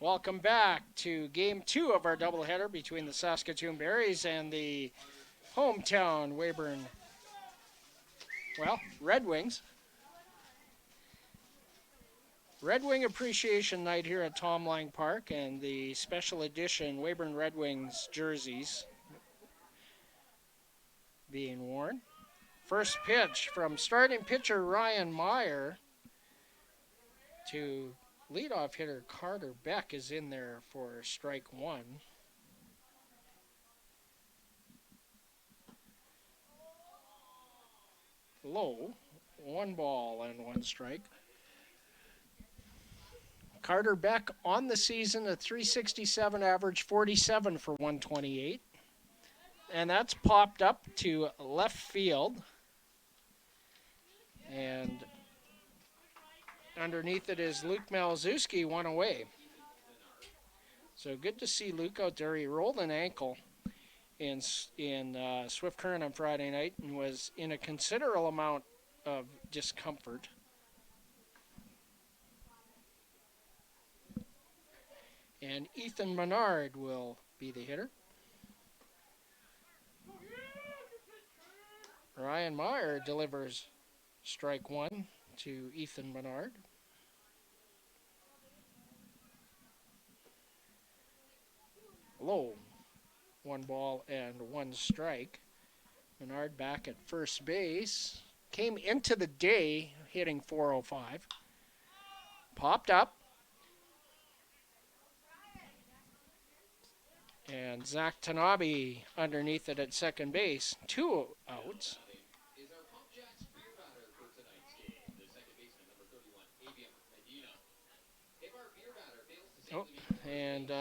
Welcome back to Game 2 of our doubleheader between the Saskatoon Berries and the hometown Weyburn, Red Wings. Red Wing Appreciation Night here at Tom Lang Park, and the special edition Weyburn Red Wings jerseys being worn. First pitch from starting pitcher Ryan Meyer to leadoff hitter Carter Beck is in there for strike one. Low, 1 ball and 1 strike. Carter Beck on the season, a .367 average, 47 for 128. And that's popped up to left field. And underneath it is Luke Malzewski, one away. So good to see Luke out there. He rolled an ankle in Swift Current on Friday night and was in a considerable amount of discomfort. And Ethan Menard will be the hitter. Ryan Meyer delivers strike one to Ethan Menard. Low, 1 ball and 1 strike. Menard back at first base. Came into the day hitting .405. Popped up. And Zach Tanabe underneath it at second base. 2 outs. Oh, and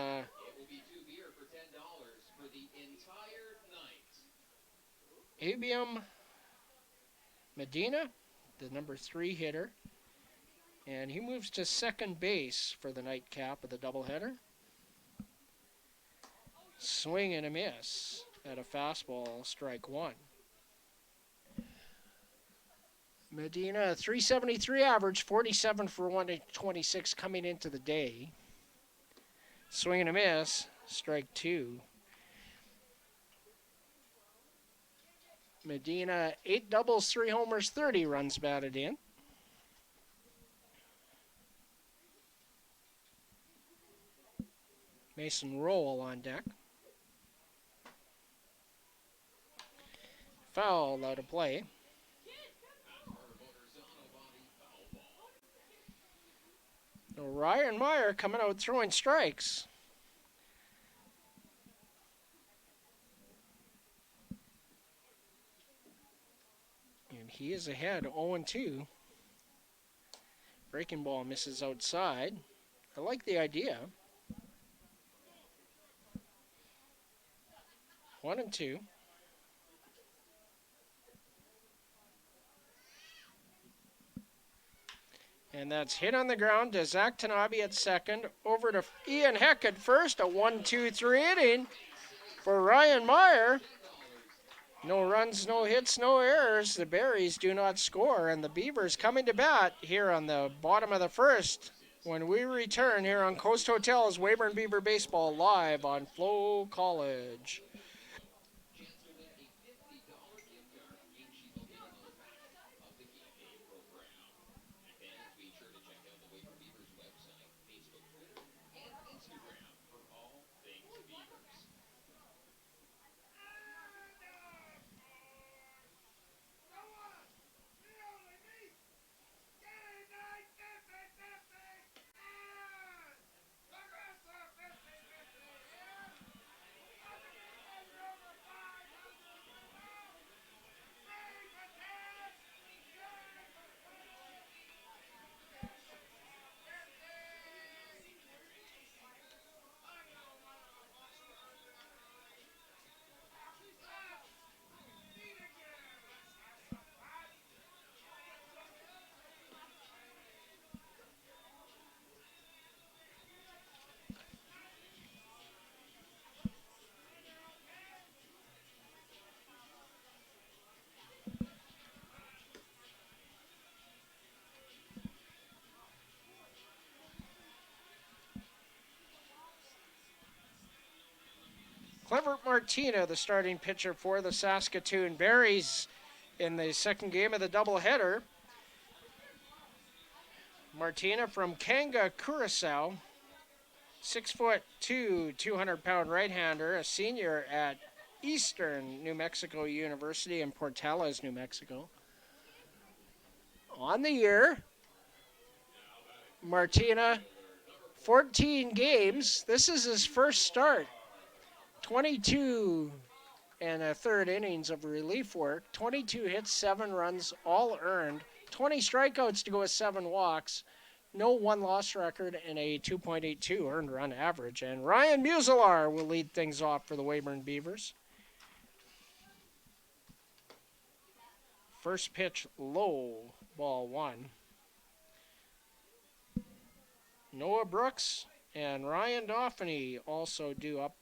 Abiam Medina, the number 3 hitter, and he moves to second base for the nightcap of the doubleheader. Swing and a miss at a fastball, strike one. Medina, .373 average, 47 for 126 coming into the day. Swing and a miss, strike two. Medina, 8 doubles, 3 homers, 30 runs batted in. Mason Rowell on deck. Foul out of play. Ryan Meyer coming out throwing strikes. And he is ahead 0-2. Breaking ball misses outside. I like the idea. 1-2. And that's hit on the ground to Zach Tanabe at second. Over to Ian Heck at first. A 1-2-3 inning for Ryan Meyer. No runs, no hits, no errors. The Berries do not score. And the Beavers coming to bat here on the bottom of the first when we return here on Coast Hotel's Weyburn Beaver Baseball live on FloCollege. Clever Martina, the starting pitcher for the Saskatoon Berries in the second game of the doubleheader. Martina from Kanga, Curacao, 6'2", 200-pound right-hander, a senior at Eastern New Mexico University in Portales, New Mexico. On the year, Martina, 14 games. This is his first start. 22 and a third innings of relief work. 22 hits, 7 runs, all earned. 20 strikeouts to go with 7 walks. No one-loss record and a 2.82 earned run average. And Ryan Muselar will lead things off for the Weyburn Beavers. First pitch low, ball 1. Noah Brooks and Ryan Dauphiny also due up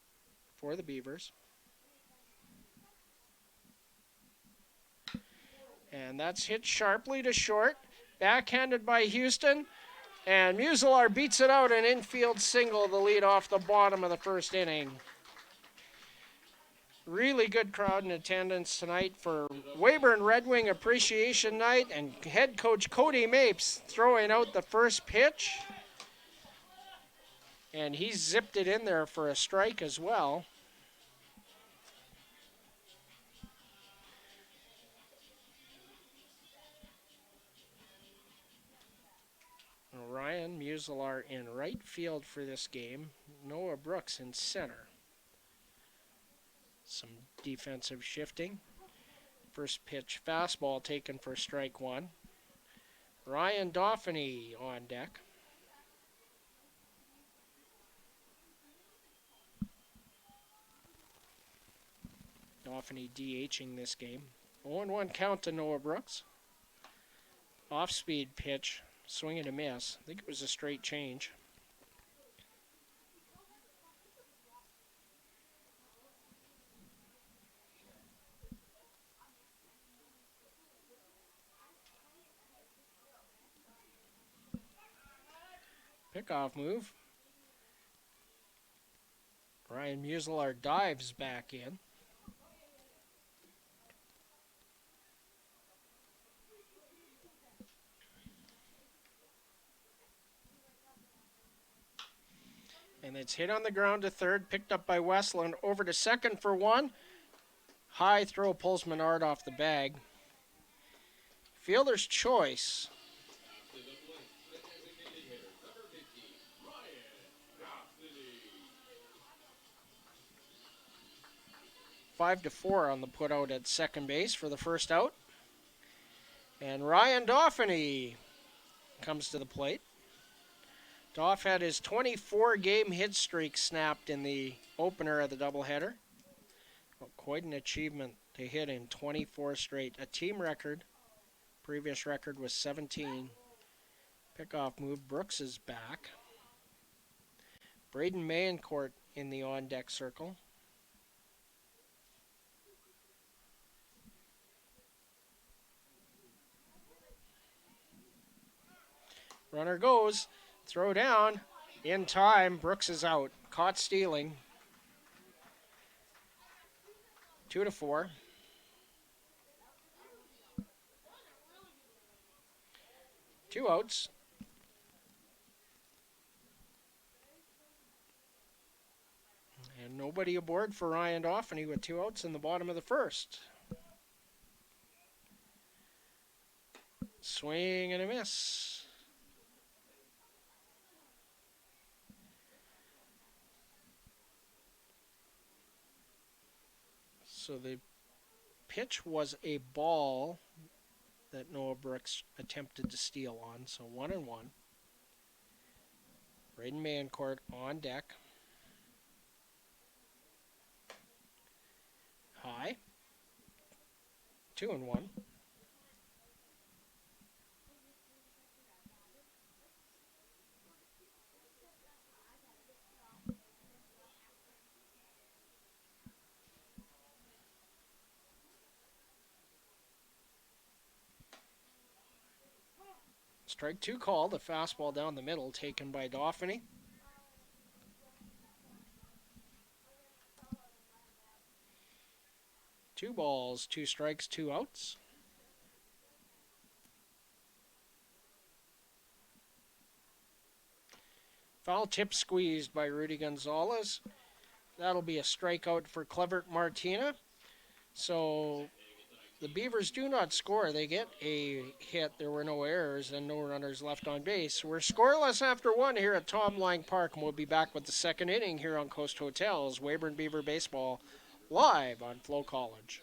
for the Beavers. And that's hit sharply to short. Backhanded by Houston. And Muselar beats it out, an infield single to lead off the bottom of the first inning. Really good crowd in attendance tonight for Weyburn Red Wing Appreciation Night, and head coach Cody Mapes throwing out the first pitch. And he zipped it in there for a strike as well. Ryan Muselar in right field for this game. Noah Brooks in center. Some defensive shifting. First pitch fastball taken for strike 1. Ryan Dauphiny on deck. Dauphiny DHing this game. 0-1 count to Noah Brooks. Off-speed pitch. Swing and a miss. I think it was a straight change. Pickoff move. Ryan Muselar dives back in. And it's hit on the ground to third, picked up by Westland, over to second for 1. High throw pulls Menard off the bag. Fielder's choice. Five to 4 on the putout at second base for the first out. And Ryan Dauphiny comes to the plate. Doff had his 24-game hit streak snapped in the opener of the doubleheader. Well, quite an achievement to hit in 24 straight. A team record. Previous record was 17. Pickoff move. Brooks is back. Braden Mayencourt in the on-deck circle. Runner goes. Throw down. In time. Brooks is out. Caught stealing. 2 to 4. Two outs. And nobody aboard for Ryan Dauphiny with 2 outs in the bottom of the first. Swing and a miss. So the pitch was a ball that Noah Brooks attempted to steal on. So 1-1. Braden Mayencourt on deck. High. 2-1. Strike 2 called, a fastball down the middle taken by Dauphiny. 2 balls, 2 strikes, 2 outs. Foul tip squeezed by Rudy Gonzalez. That'll be a strikeout for Clevert Martina. So the Beavers do not score. They get a hit. There were no errors and no runners left on base. We're scoreless after 1 here at Tom Lang Park, and we'll be back with the second inning here on Coast Hotels. Weyburn Beaver Baseball live on FloCollege.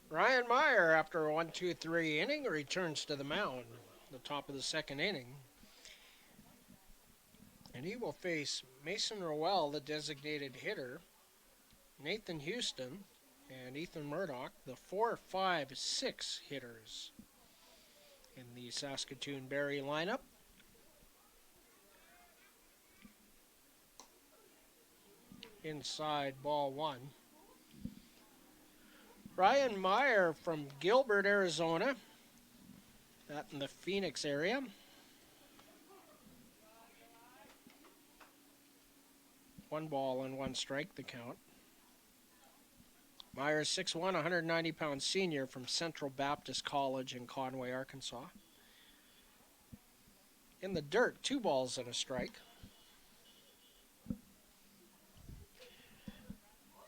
Ryan Meyer, after a 1-2-3 inning, returns to the mound, the top of the second inning. And he will face Mason Rowell, the designated hitter, Nathan Houston, and Ethan Murdoch, the 4, 5, 6 hitters in the Saskatoon Berry lineup. Inside, ball 1. Ryan Meyer from Gilbert, Arizona. That in the Phoenix area. One ball and 1 strike, the count. Meyer is 6'1", 190-pound senior from Central Baptist College in Conway, Arkansas. In the dirt, 2 balls and a strike.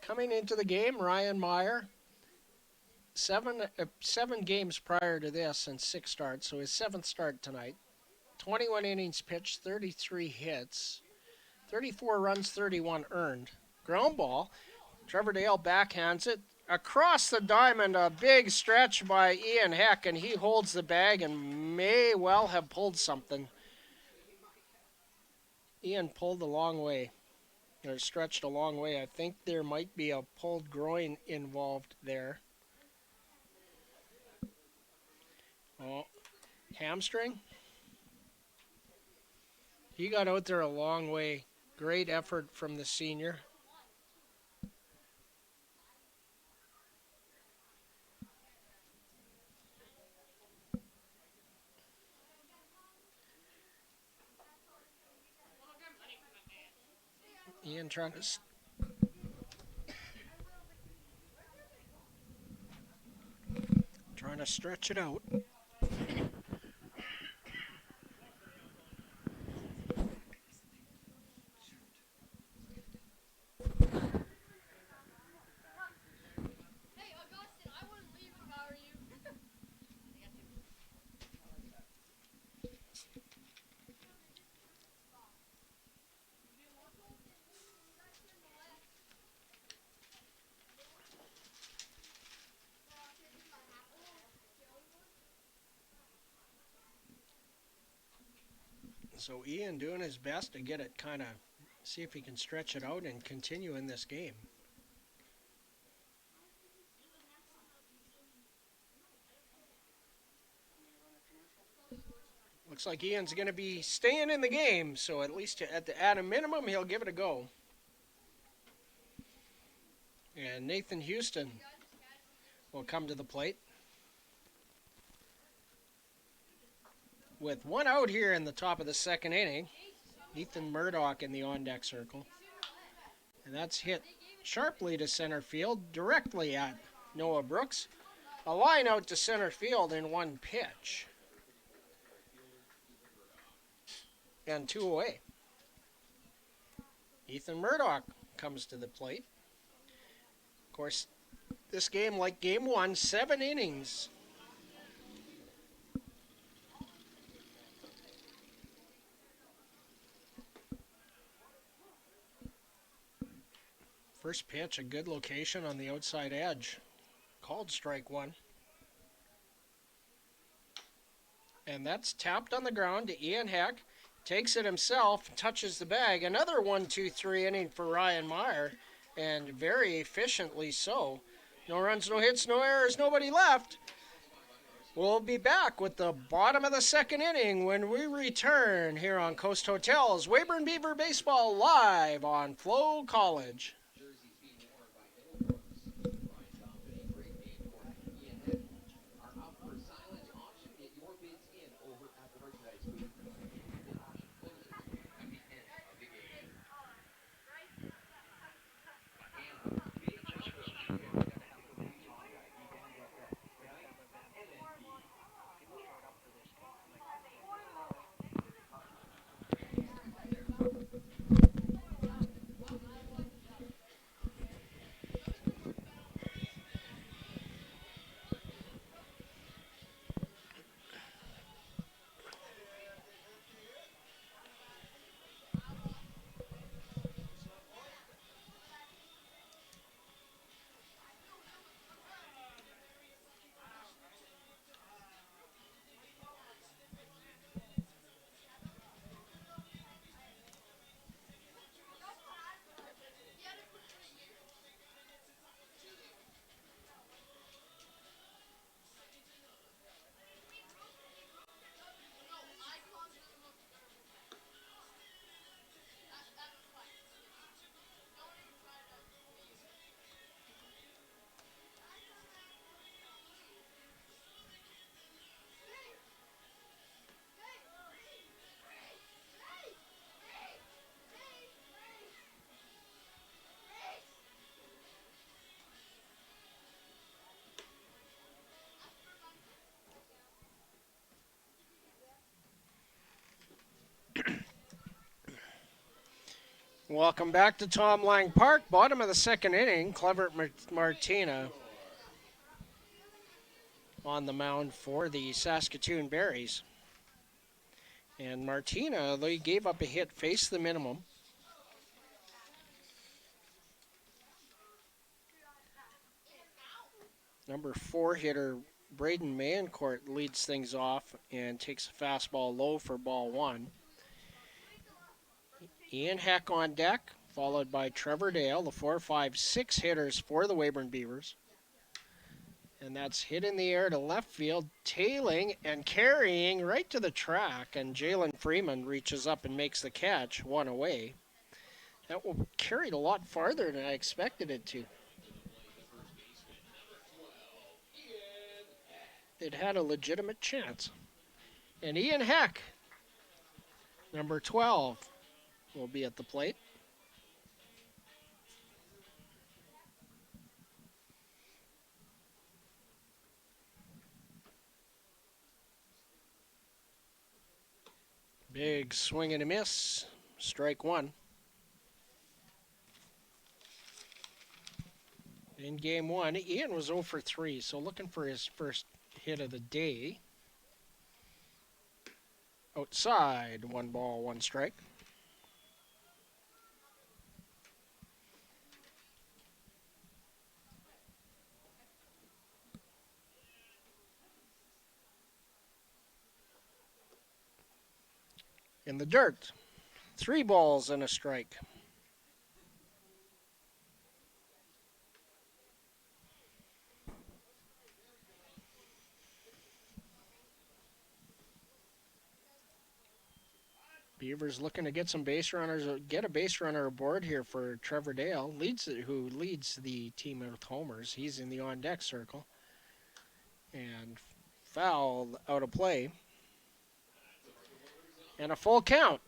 Coming into the game, Ryan Meyer, 7 games prior to this and 6 starts, so his 7th start tonight. 21 innings pitched, 33 hits, 34 runs, 31 earned. Ground ball. Trevor Dale backhands it across the diamond. A big stretch by Ian Heck, and he holds the bag and may well have pulled something. Ian pulled a long way, or stretched a long way. I think there might be a pulled groin involved there. Oh, hamstring? He got out there a long way. Great effort from the senior. Ian trying to stretch it out. So Ian doing his best to get it kind of, see if he can stretch it out and continue in this game. Looks like Ian's going to be staying in the game, so at least at a minimum, he'll give it a go. And Nathan Houston will come to the plate. With 1 out here in the top of the second inning, Ethan Murdoch in the on-deck circle. And that's hit sharply to center field, directly at Noah Brooks. A line out to center field in 1 pitch. and 2 away. Ethan Murdoch comes to the plate. Of course, this game, like game 1, 7 innings. First pitch, a good location on the outside edge. Called strike 1. And that's tapped on the ground to Ian Heck. Takes it himself, touches the bag. Another 1-2-3 inning for Ryan Meyer, and very efficiently so. No runs, no hits, no errors, nobody left. We'll be back with the bottom of the second inning when we return here on Coast Hotels Weyburn Beaver Baseball live on FloCollege. Welcome back to Tom Lang Park. Bottom of the second inning. Clever Martina on the mound for the Saskatoon Berries. And Martina, they gave up a hit, faced the minimum. Number 4 hitter Braden Mancourt leads things off and takes a fastball low for ball 1. Ian Heck on deck, followed by Trevor Dale, the 4, 5, 6 hitters for the Weyburn Beavers. And that's hit in the air to left field, tailing and carrying right to the track. And Jalen Freeman reaches up and makes the catch, 1 away. That carried a lot farther than I expected it to. It had a legitimate chance. And Ian Heck, number 12, will be at the plate. Big swing and a miss. Strike 1. In game 1, Ian was 0 for 3, so looking for his first hit of the day. Outside, 1 ball, 1 strike. In the dirt, 3 balls and a strike. Beavers looking to get some base runners, get a base runner aboard here for Trevor Dale, who leads the team with homers. He's in the on-deck circle. And foul out of play. And a full count.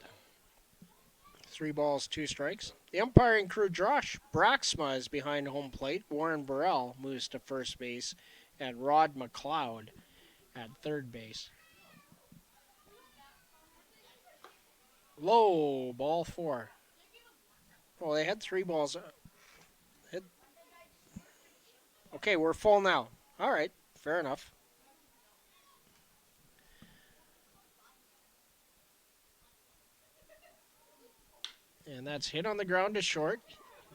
3 balls, 2 strikes. The umpiring crew, Josh Braxma, is behind home plate. Warren Burrell moves to first base, and Rod McLeod at third base. Low, ball 4. Oh, they had 3 balls. Hit. Okay, we're full now. All right, fair enough. And that's hit on the ground to short.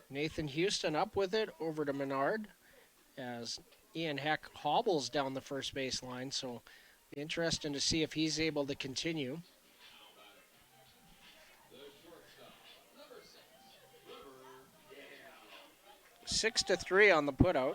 Nathan Houston up with it over to Menard as Ian Heck hobbles down the first base line. So interesting to see if he's able to continue. 6-3 on the putout.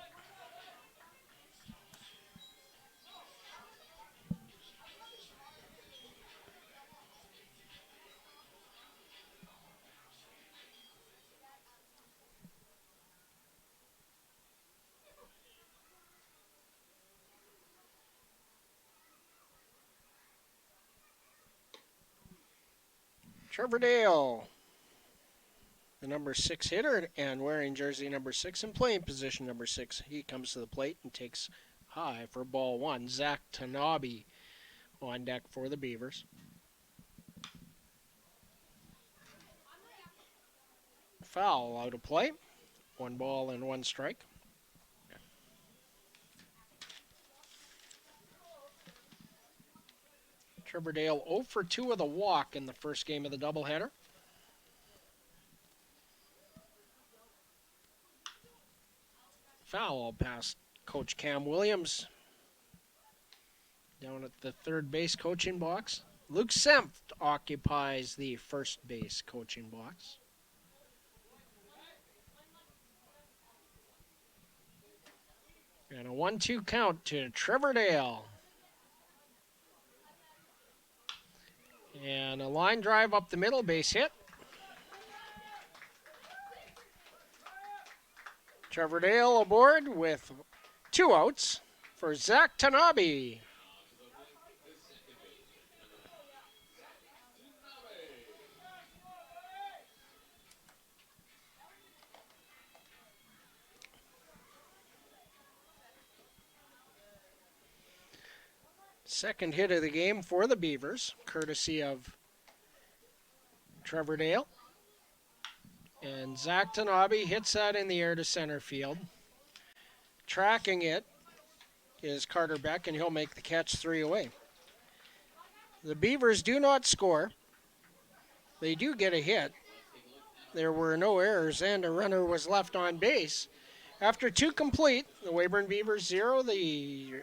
Trevor Dale, the number 6 hitter and wearing jersey number 6 and playing position number 6. He comes to the plate and takes high for ball 1. Zach Tanabe on deck for the Beavers. Foul out of play. 1 ball and 1 strike. Trevor Dale 0 for 2 with a walk in the first game of the doubleheader. Foul past Coach Cam Williams down at the third base coaching box. Luke Senft occupies the first base coaching box. And a 1-2 count to Trevor Dale. And a line drive up the middle, base hit. Trevor Dale aboard with 2 outs for Zach Tanabe. Second hit of the game for the Beavers, courtesy of Trevor Dale. And Zach Tanabe hits that in the air to center field. Tracking it is Carter Beck, and he'll make the catch 3 away. The Beavers do not score. They do get a hit. There were no errors, and a runner was left on base. After 2 complete, the Weyburn Beavers 0, the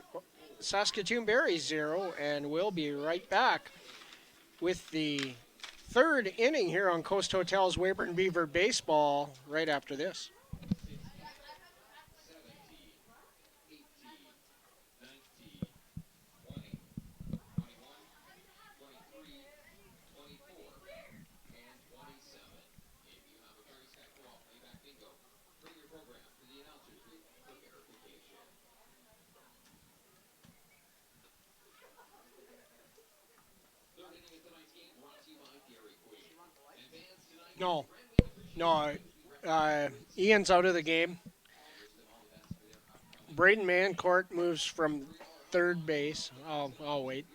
Saskatoon Berries 0, and we'll be right back with the 3rd inning here on Coast Hotel's Weyburn Beaver Baseball right after this. No, Ian's out of the game. Braden Mancourt moves from third base. I'll wait.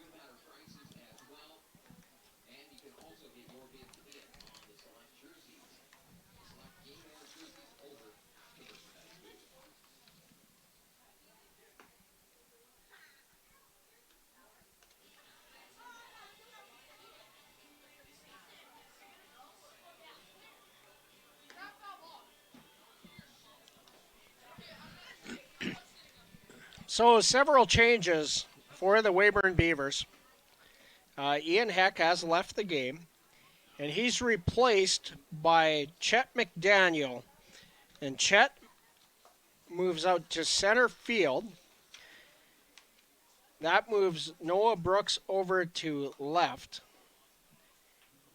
So several changes for the Weyburn Beavers. Ian Heck has left the game, and he's replaced by Chet McDaniel. And Chet moves out to center field. That moves Noah Brooks over to left.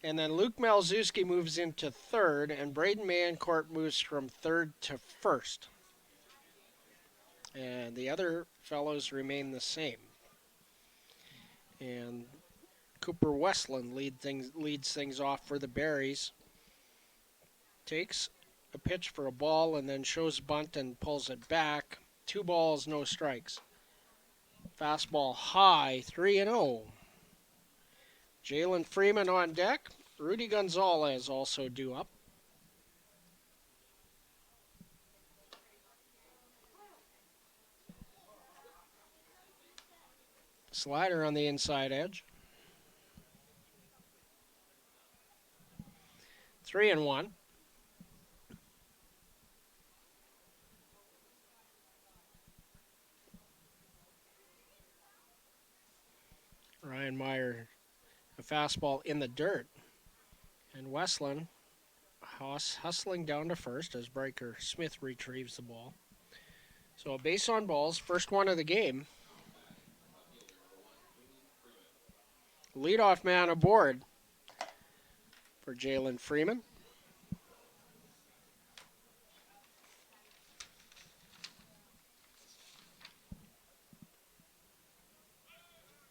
And then Luke Malzewski moves into third, and Braden Mancourt moves from third to first. And the other fellows remain the same. And Cooper Westland leads things off for the Berries. Takes a pitch for a ball and then shows bunt and pulls it back. 2 balls, no strikes. Fastball high, 3-0. Jalen Freeman on deck. Rudy Gonzalez also due up. Slider on the inside edge. 3-1. Ryan Meyer, a fastball in the dirt. And Westland hustling down to first as Breaker Smith retrieves the ball. So a base on balls, first one of the game. Leadoff man aboard for Jalen Freeman.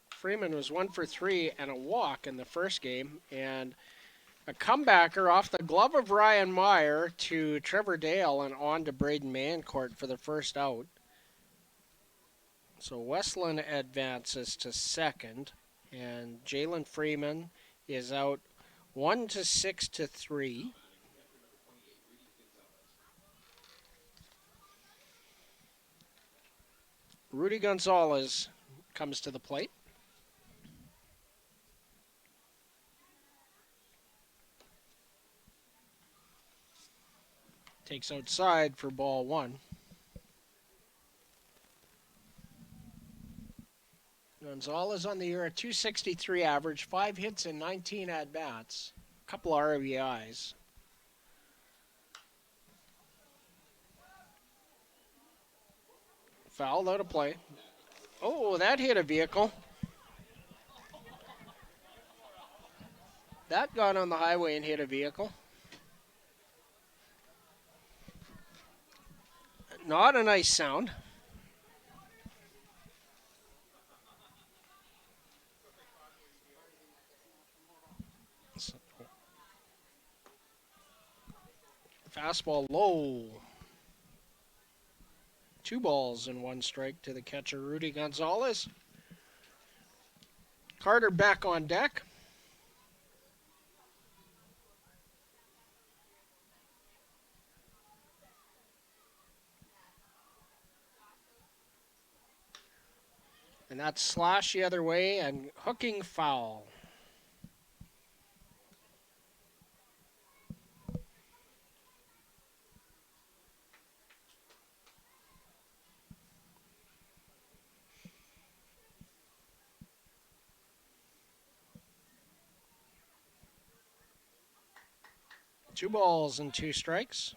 Freeman was 1 for 3 and a walk in the first game, and a comebacker off the glove of Ryan Meyer to Trevor Dale and on to Braden Mancourt for the first out. So Westland advances to second, and Jalen Freeman is out 1-6-3. Rudy Gonzalez comes to the plate. Takes outside for ball one. Gonzalez on the year, a .263 average, 5 hits and 19 at-bats, a couple of RBIs. Fouled out of play. Oh, that hit a vehicle. That got on the highway and hit a vehicle. Not a nice sound. Fastball low. 2 balls and 1 strike to the catcher, Rudy Gonzalez. Carter back on deck. And that's slash the other way and hooking foul. Two balls and 2 strikes.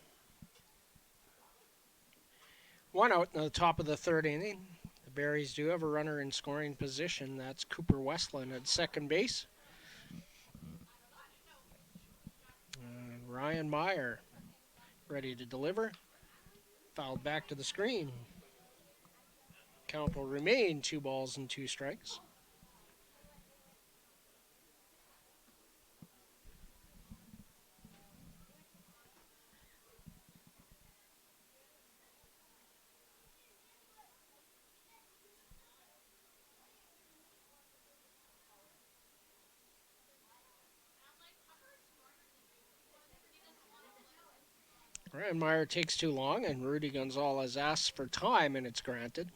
1 out in the top of the third inning. The Berries do have a runner in scoring position. That's Cooper Westland at second base. And Ryan Meyer ready to deliver. Fouled back to the screen. Count will remain 2 balls and 2 strikes. Ryan Meyer takes too long, and Rudy Gonzalez asks for time, and it's granted.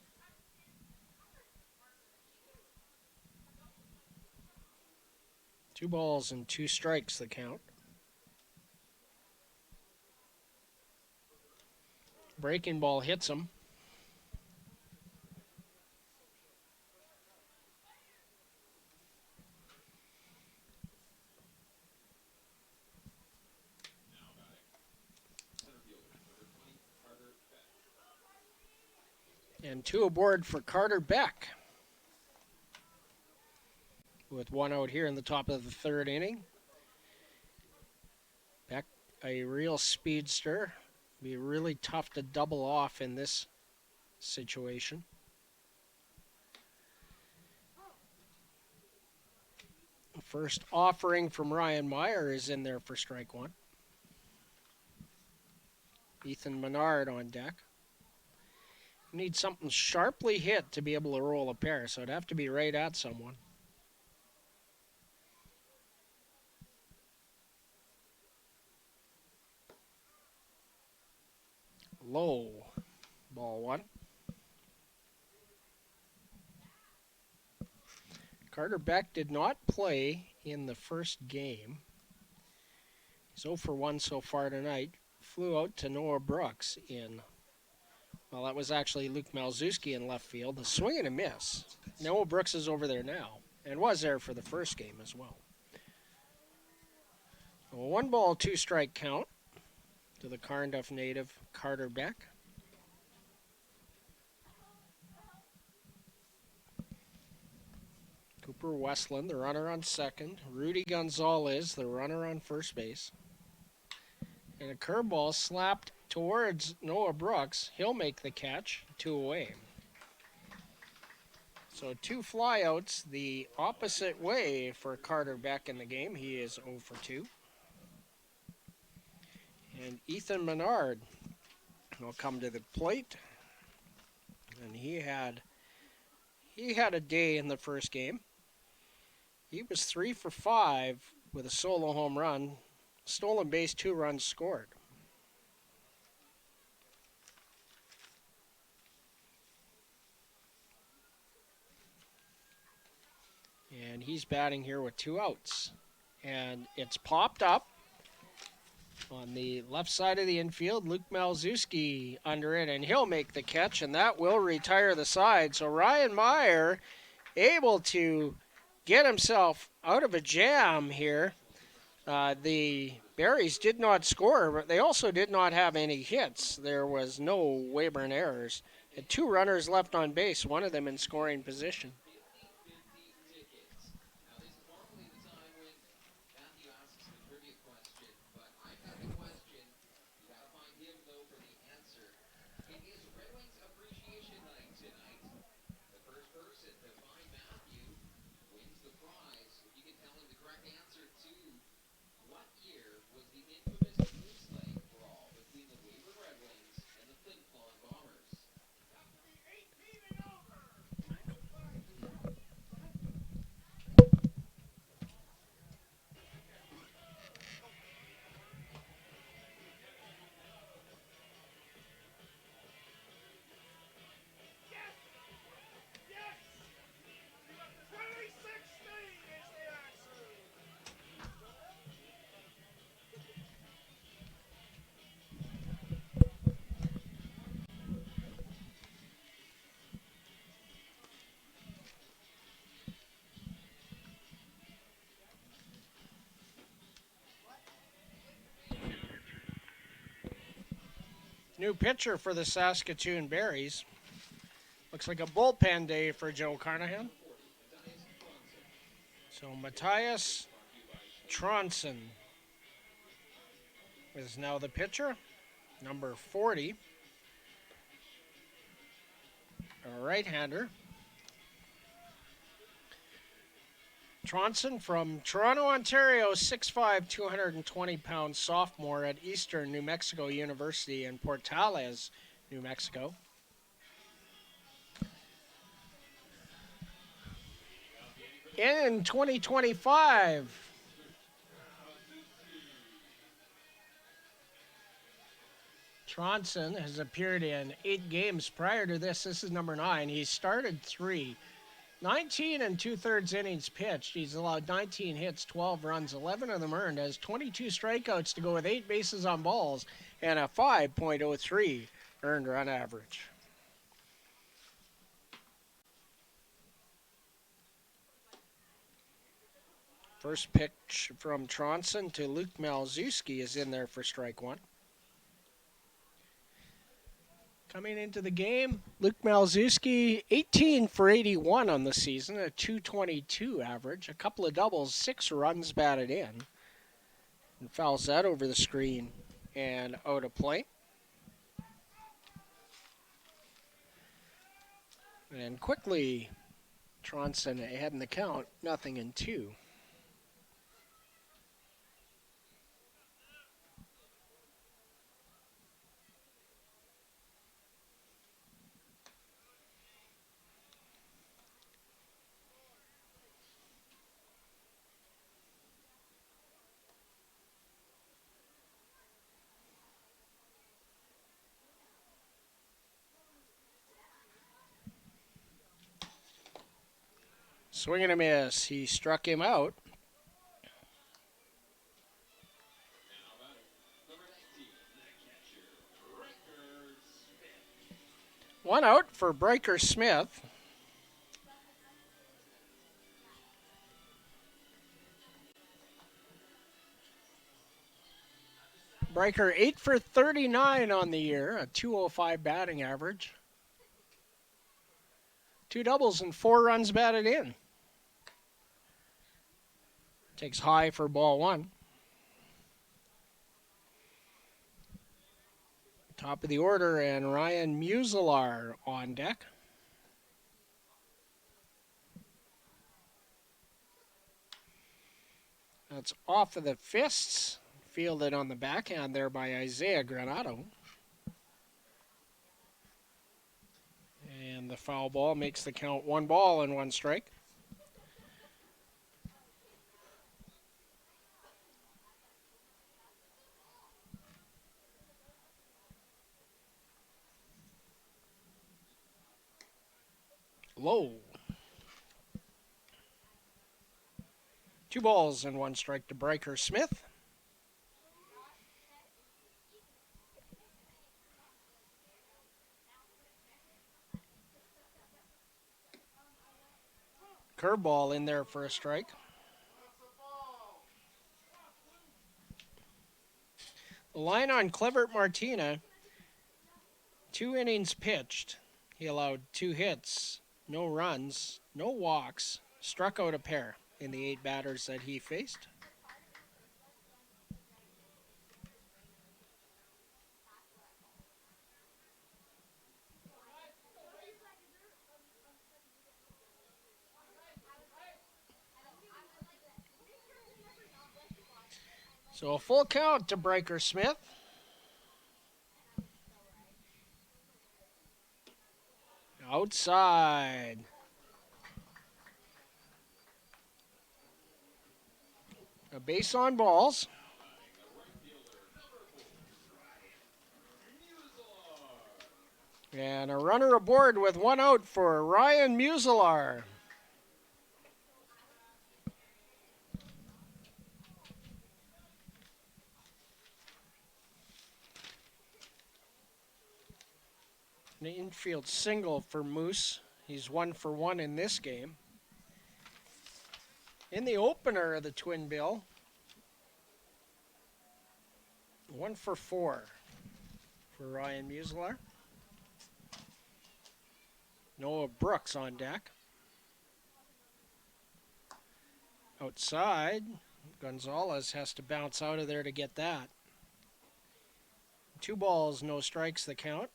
Two balls and 2 strikes, the count. Breaking ball hits him. And 2 aboard for Carter Beck. With 1 out here in the top of the third inning. Beck, a real speedster. Be really tough to double off in this situation. First offering from Ryan Meyer is in there for strike 1. Ethan Menard on deck. Need something sharply hit to be able to roll a pair, so it'd have to be right at someone. Low. Ball one. Carter Beck did not play in the first game. He's 0 for 1 so far tonight. Flew out to Noah Brooks in, well, that was actually Luke Malzewski in left field. The swing and a miss. Noah Brooks is over there now and was there for the first game as well. A 1-ball, 2-strike count to the Carnduff native Carter Beck. Cooper Westland, the runner on second. Rudy Gonzalez, the runner on first base. And a curveball slapped towards Noah Brooks. He'll make the catch, 2 away. So 2 flyouts the opposite way for Carter Beck in the game. He is 0 for 2. And Ethan Menard will come to the plate. And he had a day in the first game. He was 3 for 5 with a solo home run. Stolen base, 2 runs scored. And he's batting here with 2 outs. And it's popped up on the left side of the infield. Luke Malzewski under it, and he'll make the catch, and that will retire the side. So Ryan Meyer able to get himself out of a jam here. The Berries did not score, but they also did not have any hits. There was no Weyburn errors. Had 2 runners left on base, one of them in scoring position. New pitcher for the Saskatoon Berries. Looks like a bullpen day for Joe Carnahan. So Matthias Tronson is now the pitcher, number 40. A right-hander. Tronson from Toronto, Ontario, 6'5", 220-pound sophomore at Eastern New Mexico University in Portales, New Mexico. In 2025, Tronson has appeared in 8 games prior to this. This is number 9. He started 3. 19 and 2/3 innings pitched. He's allowed 19 hits, 12 runs, 11 of them earned, has 22 strikeouts to go with 8 bases on balls, and a 5.03 earned run average. First pitch from Tronson to Luke Malzewski is in there for strike 1. Coming into the game, Luke Malzewski, 18 for 81 on the season, a 222 average, a couple of doubles, 6 runs batted in. And fouls that over the screen and out of play. And quickly, Tronson ahead in the count, 0-2. Swing and a miss. He struck him out. One out for Breaker Smith. Breaker 8 for 39 on the year, a .205 batting average. 2 doubles and 4 runs batted in. Takes high for ball 1. Top of the order, and Ryan Muselar on deck. That's off of the fists. Fielded on the backhand there by Isaiah Granato. And the foul ball makes the count 1 ball and 1 strike. Low. 2 balls and 1 strike to Breaker Smith. Curveball in there for a strike. The line on Clevert Martina, 2 innings pitched. He allowed 2 hits, no runs, no walks, struck out a pair in the 8 batters that he faced. So a full count to Breaker Smith. Outside. A base on balls. And a runner aboard with 1 out for Ryan Muselar. An infield single for Moose. He's 1 for 1 in this game. In the opener of the Twin Bill, 1 for 4 for Ryan Muselar. Noah Brooks on deck. Outside, Gonzalez has to bounce out of there to get that. 2 balls, no strikes the count.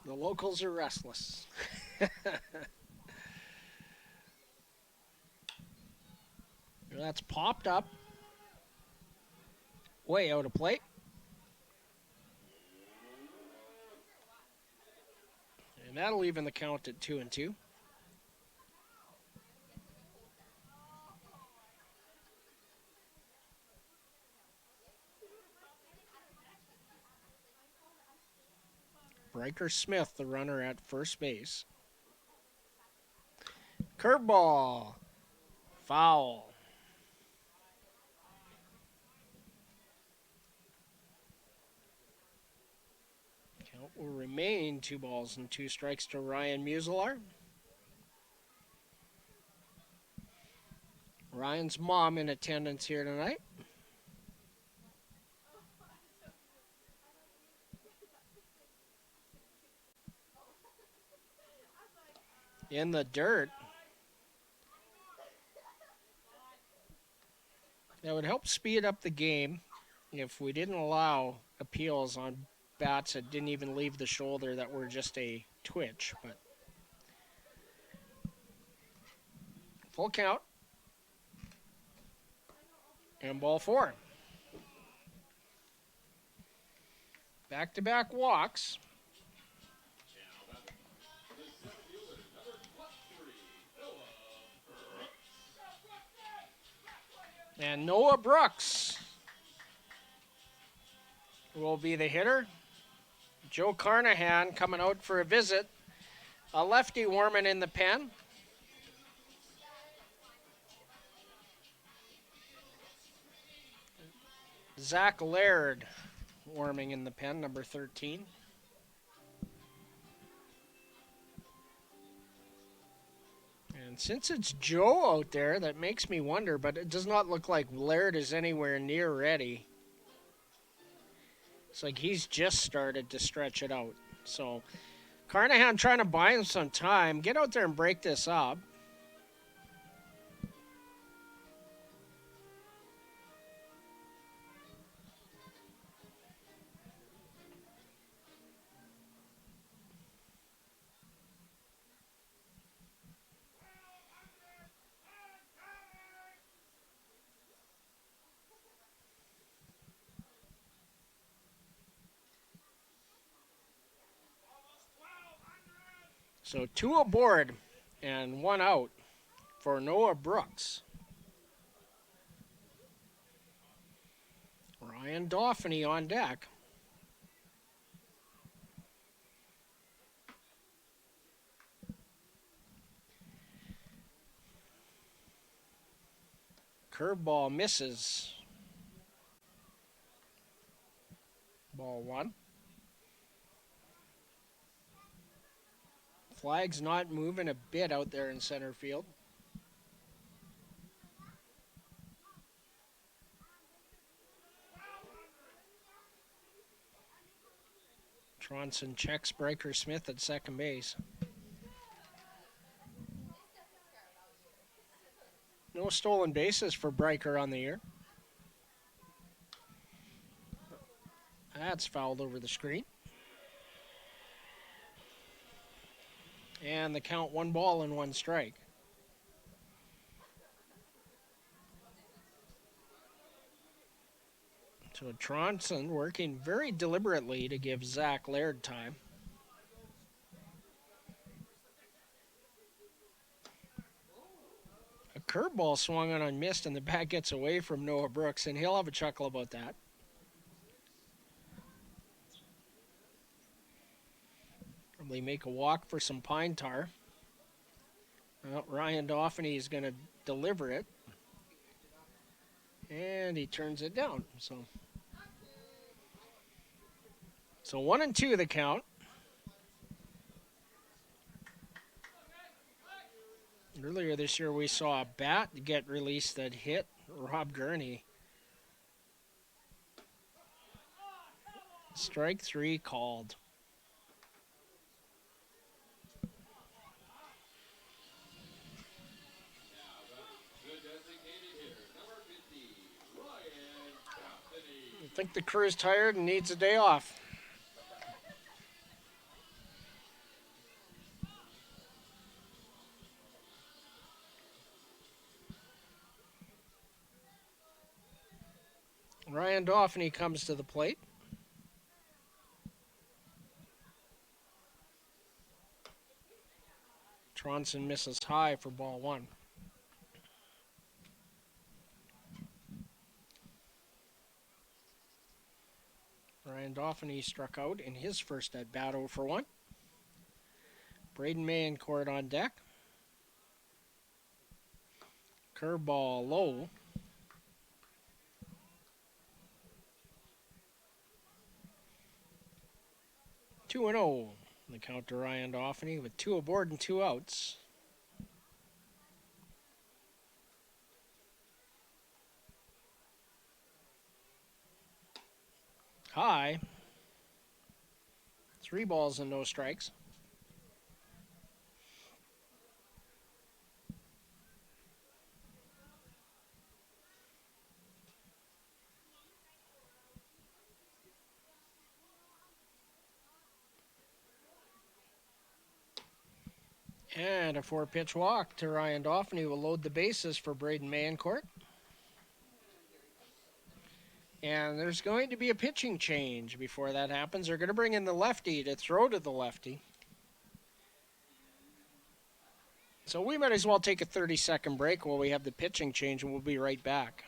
The locals are restless. That's popped up. Way out of play. And that'll even the count at 2-2. Breaker Smith, the runner at first base. Curveball. Foul. Count will remain 2 balls and 2 strikes to Ryan Muselar. Ryan's mom in attendance here tonight. In the dirt. That would help speed up the game if we didn't allow appeals on bats that didn't even leave the shoulder that were just a twitch. But full count. And ball 4. Back-to-back walks. And Noah Brooks will be the hitter. Joe Carnahan coming out for a visit. A lefty warming in the pen. Zach Laird warming in the pen, number 13. And since it's Joe out there, that makes me wonder, but it does not look like Laird is anywhere near ready. It's like he's just started to stretch it out. So Carnahan trying to buy him some time. Get out there and break this up. So 2 aboard and 1 out for Noah Brooks. Ryan Dauphiny on deck. Curveball misses. Ball 1. Flag's not moving a bit out there in center field. Tronson checks Breaker Smith at second base. No stolen bases for Breaker on the year. That's fouled over the screen. And the count 1 ball and 1 strike. So Tronson working very deliberately to give Zach Laird time. A curveball swung on and missed, and the bat gets away from Noah Brooks, and he'll have a chuckle about that. Probably make a walk for some pine tar. Well, Ryan Dauphiny is going to deliver it. And he turns it down. So 1 and 2 the count. Earlier this year we saw a bat get released that hit Rob Gurney. Strike 3 called. I think the crew's tired and needs a day off. Ryan Dauphiny comes to the plate. Tronson misses high for ball 1. Ryan Dauphiny struck out in his first at bat 0 for 1. Braden Mayencourt on deck. Curveball low. 2-0. The count to Ryan Dauphiny with 2 aboard and 2 outs. High. 3 balls and no strikes. And a 4-pitch walk to Ryan Dauphiny will load the bases for Braden Mayencourt. And there's going to be a pitching change before that happens. They're going to bring in the lefty to throw to the lefty. So we might as well take a 30-second break while we have the pitching change, and we'll be right back.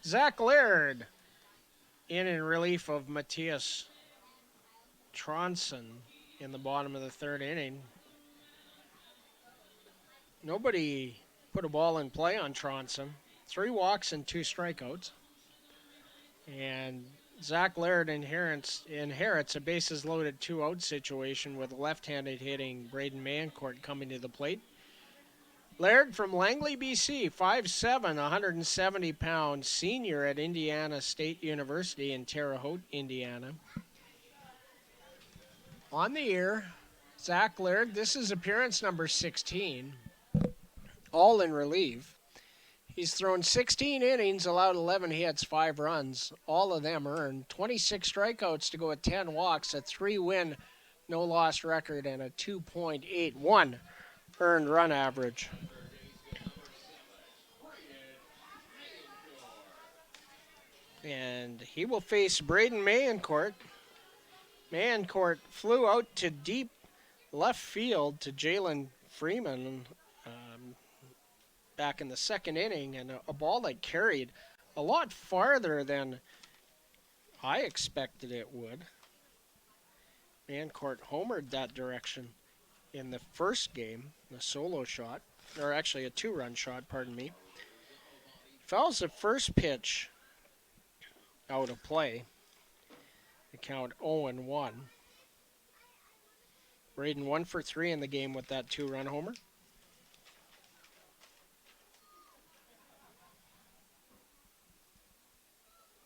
Zach Laird in relief of Matthias Tronson in the bottom of the third inning. Nobody put a ball in play on Tronson. 3 walks and 2 strikeouts. And Zach Laird inherits a bases-loaded 2-out situation with left-handed hitting Braden Mancourt coming to the plate. Laird from Langley, BC, 5'7", 170-pound senior at Indiana State University in Terre Haute, Indiana. On the year, Zach Laird, this is appearance number 16, all in relief. He's thrown 16 innings, allowed 11 hits, 5 runs, all of them earned, 26 strikeouts to go with 10 walks, a 3-win, no-loss record, and a 2.81 earned run average. And he will face Braden Mancourt. Mancourt flew out to deep left field to Jalen Freeman back in the second inning, and a ball that carried a lot farther than I expected it would. Mancourt homered that direction in the first game, a solo shot, or actually a 2-run shot, pardon me. Fouls the first pitch out of play. The count 0-1. Braden 1 for 3 in the game with that 2-run homer.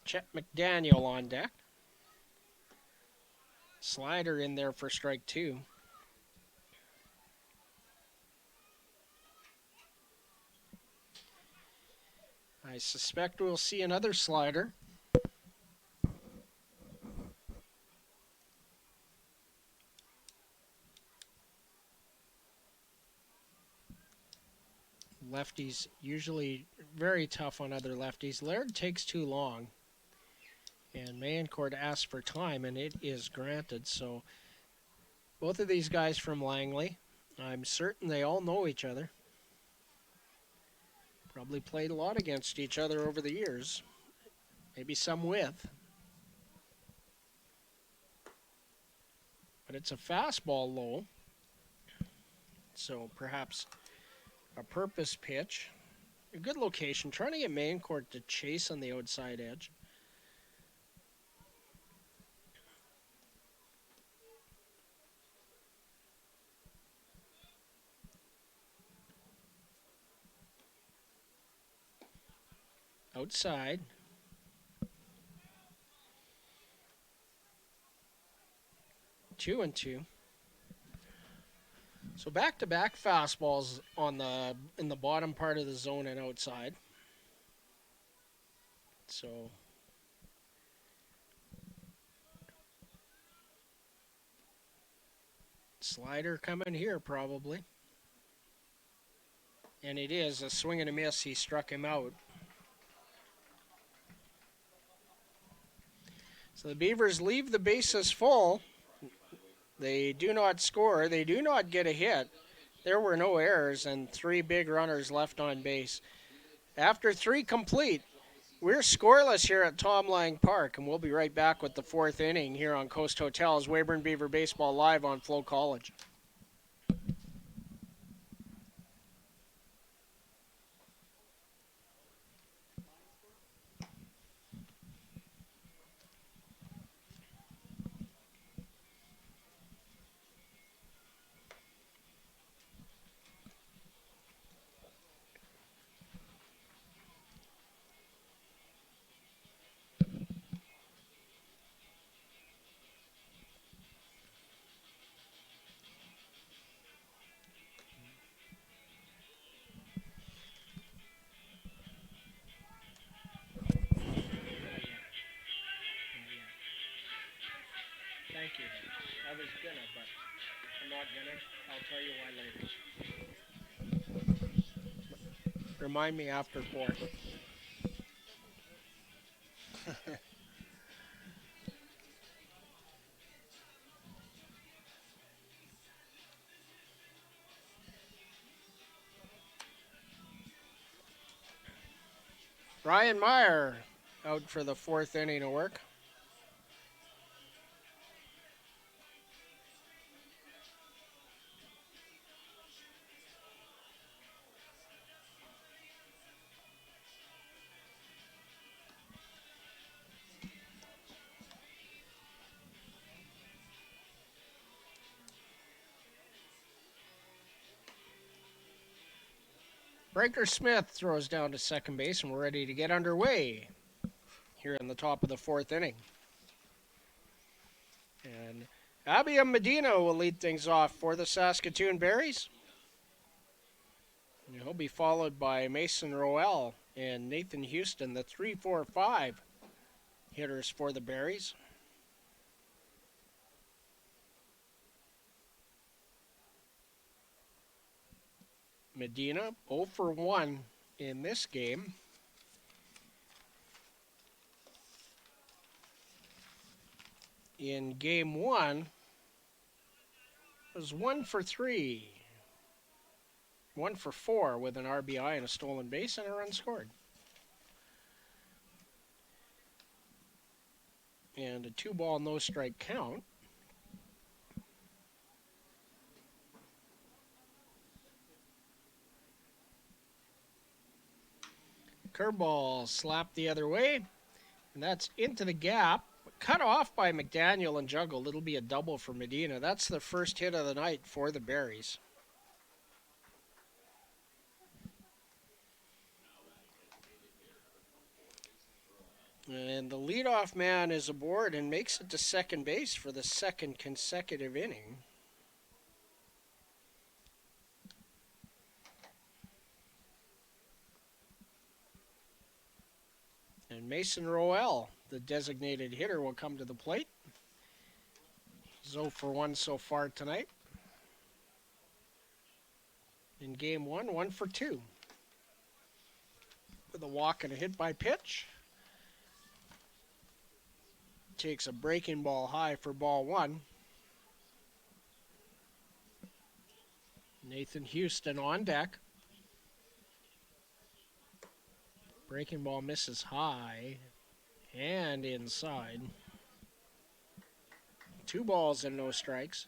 Chet McDaniel on deck. Slider in there for strike 2. I suspect we'll see another slider. Lefties usually very tough on other lefties. Laird takes too long. And Mancourt asks for time, and it is granted. So both of these guys from Langley, I'm certain they all know each other. Probably played a lot against each other over the years. Maybe some with. But it's a fastball low. So perhaps a purpose pitch. A good location. Trying to get Mancourt to chase on the outside edge. Outside. 2-2. So back-to-back fastballs in the bottom part of the zone and outside. So slider coming here probably. And it is a swing and a miss. He struck him out. So the Beavers leave the bases full. They do not score. They do not get a hit. There were no errors and 3 big runners left on base. After 3 complete, we're scoreless here at Tom Lang Park, and we'll be right back with the 4th inning here on Coast Hotel's Weyburn Beaver Baseball live on FloCollege. Thank you. I was gonna, but I'm not gonna. I'll tell you why later. Remind me after 4. Ryan Meyer out for the 4th inning of work. Breaker Smith throws down to second base, and we're ready to get underway here in the top of the 4th inning. And Abiam Medina will lead things off for the Saskatoon Berries. And he'll be followed by Mason Roel and Nathan Houston, the 3-4-5 hitters for the Berries. Medina 0 for 1 in this game. In game 1, was 1 for 3. 1 for 4 with an RBI and a stolen base and a run scored. And a 2-ball, no-strike count. Curveball slapped the other way, and that's into the gap. Cut off by McDaniel and juggled. It'll be a double for Medina. That's the first hit of the night for the Berries. And the leadoff man is aboard and makes it to second base for the 2nd consecutive inning. And Mason Roel, the designated hitter, will come to the plate. 0 for 1 so far tonight. In game 1, 1 for 2. With a walk and a hit by pitch. Takes a breaking ball high for ball 1. Nathan Houston on deck. Breaking ball misses high and inside. 2 balls and no strikes.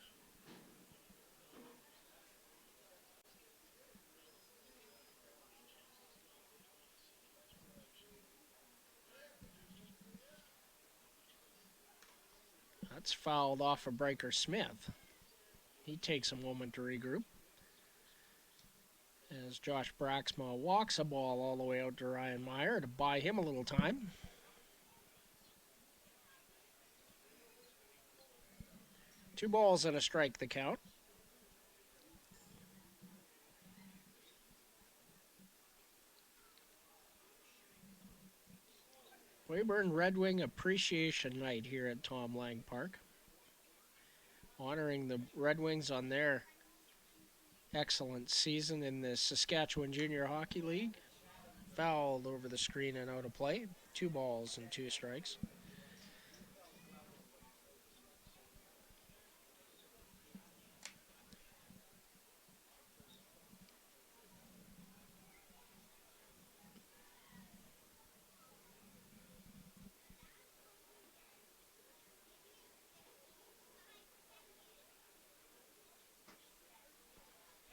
That's fouled off of Breaker Smith. He takes a moment to regroup. As Josh Braxma walks a ball all the way out to Ryan Meyer to buy him a little time. 2 balls and a strike the count. Weyburn Red Wing Appreciation Night here at Tom Lang Park. Honoring the Red Wings on their excellent season in the Saskatchewan Junior Hockey League. Fouled over the screen and out of play. 2 balls and 2 strikes.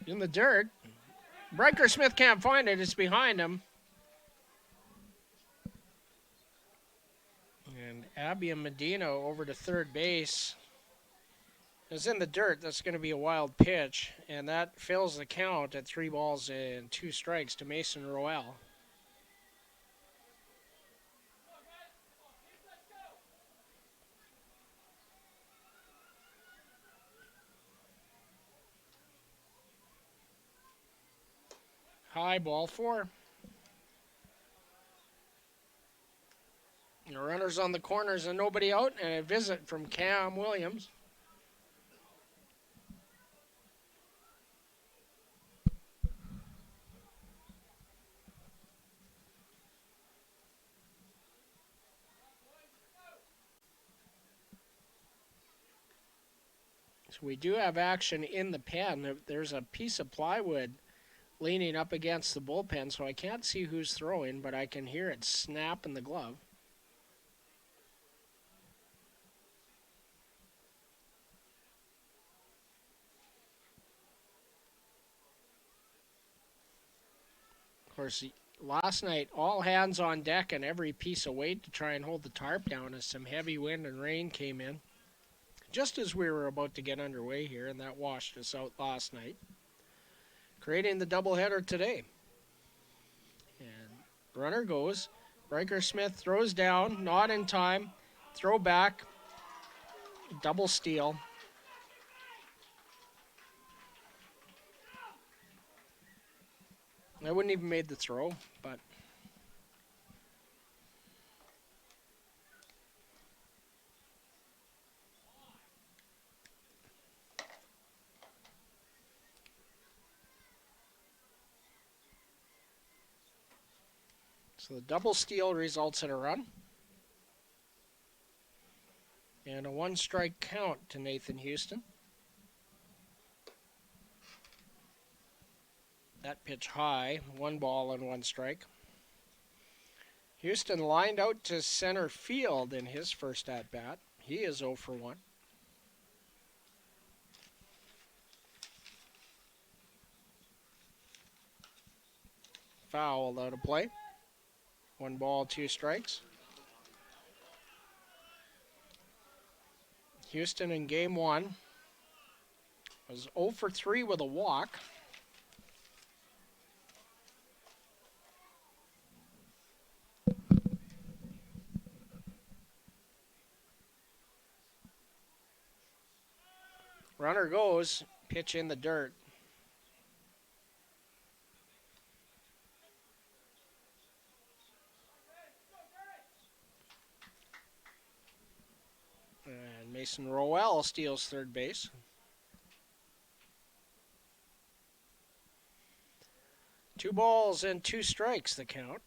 In the dirt. Brinker Smith can't find it. It's behind him. And Abia Medina over to third base. It's in the dirt. That's going to be a wild pitch. And that fills the count at 3 balls and 2 strikes to Mason Roel. High, ball 4. The runners on the corners and nobody out, and a visit from Cam Williams. So we do have action in the pen. There's a piece of plywood leaning up against the bullpen, so I can't see who's throwing, but I can hear it snap in the glove. Of course, last night, all hands on deck and every piece of weight to try and hold the tarp down as some heavy wind and rain came in just as we were about to get underway here, and that washed us out last night, creating the doubleheader today. And runner goes. Brinker Smith throws down, not in time. Throw back, double steal. I wouldn't even made the throw, but so the double steal results in a run. And a 1-strike count to Nathan Houston. That pitch high, 1 ball and 1 strike. Houston lined out to center field in his first at-bat. He is 0 for 1. Fouled out of play. 1 ball, 2 strikes. Houston in game 1 was 0 for 3 with a walk. Runner goes, pitch in the dirt. And Mason Roel steals third base. Two balls and 2 strikes the count.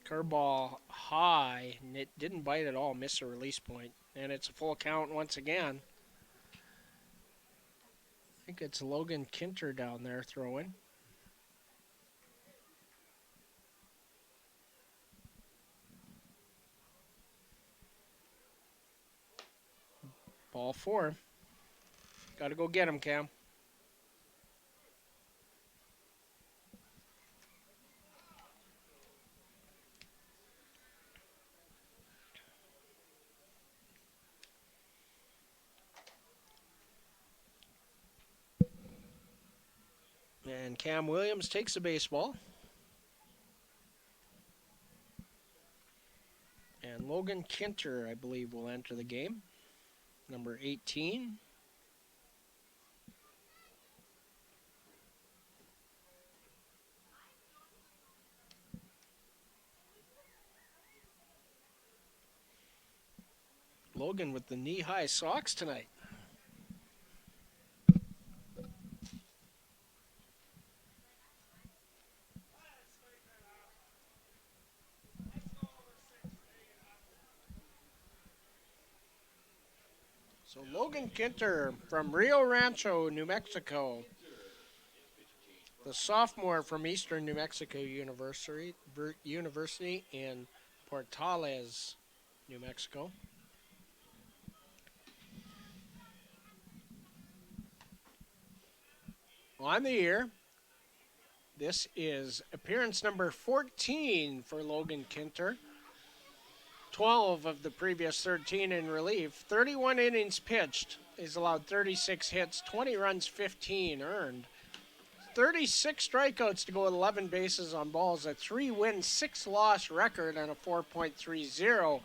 Curveball high, and it didn't bite at all, missed a release point. And it's a full count once again. I think it's Logan Kinter down there throwing. Ball 4. Got to go get him, Cam. And Cam Williams takes a baseball. And Logan Kinter, I believe, will enter the game. number 18. Logan with the knee-high socks tonight. So Logan Kinter from Rio Rancho, New Mexico. The sophomore from Eastern New Mexico University in Portales, New Mexico. On the year, this is appearance number 14 for Logan Kinter. 12 of the previous 13 in relief. 31 innings pitched. He's allowed 36 hits, 20 runs, 15 earned. 36 strikeouts to go with 11 bases on balls, a 3-win, 6-loss record, and a 4.30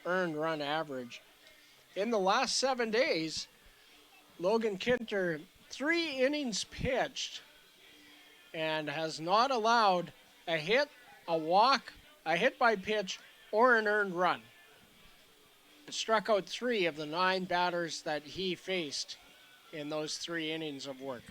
earned run average. In the last 7 days, Logan Kinter, 3 innings pitched, and has not allowed a hit, a walk, a hit by pitch, or an earned run. He struck out 3 of the 9 batters that he faced in those 3 innings of work.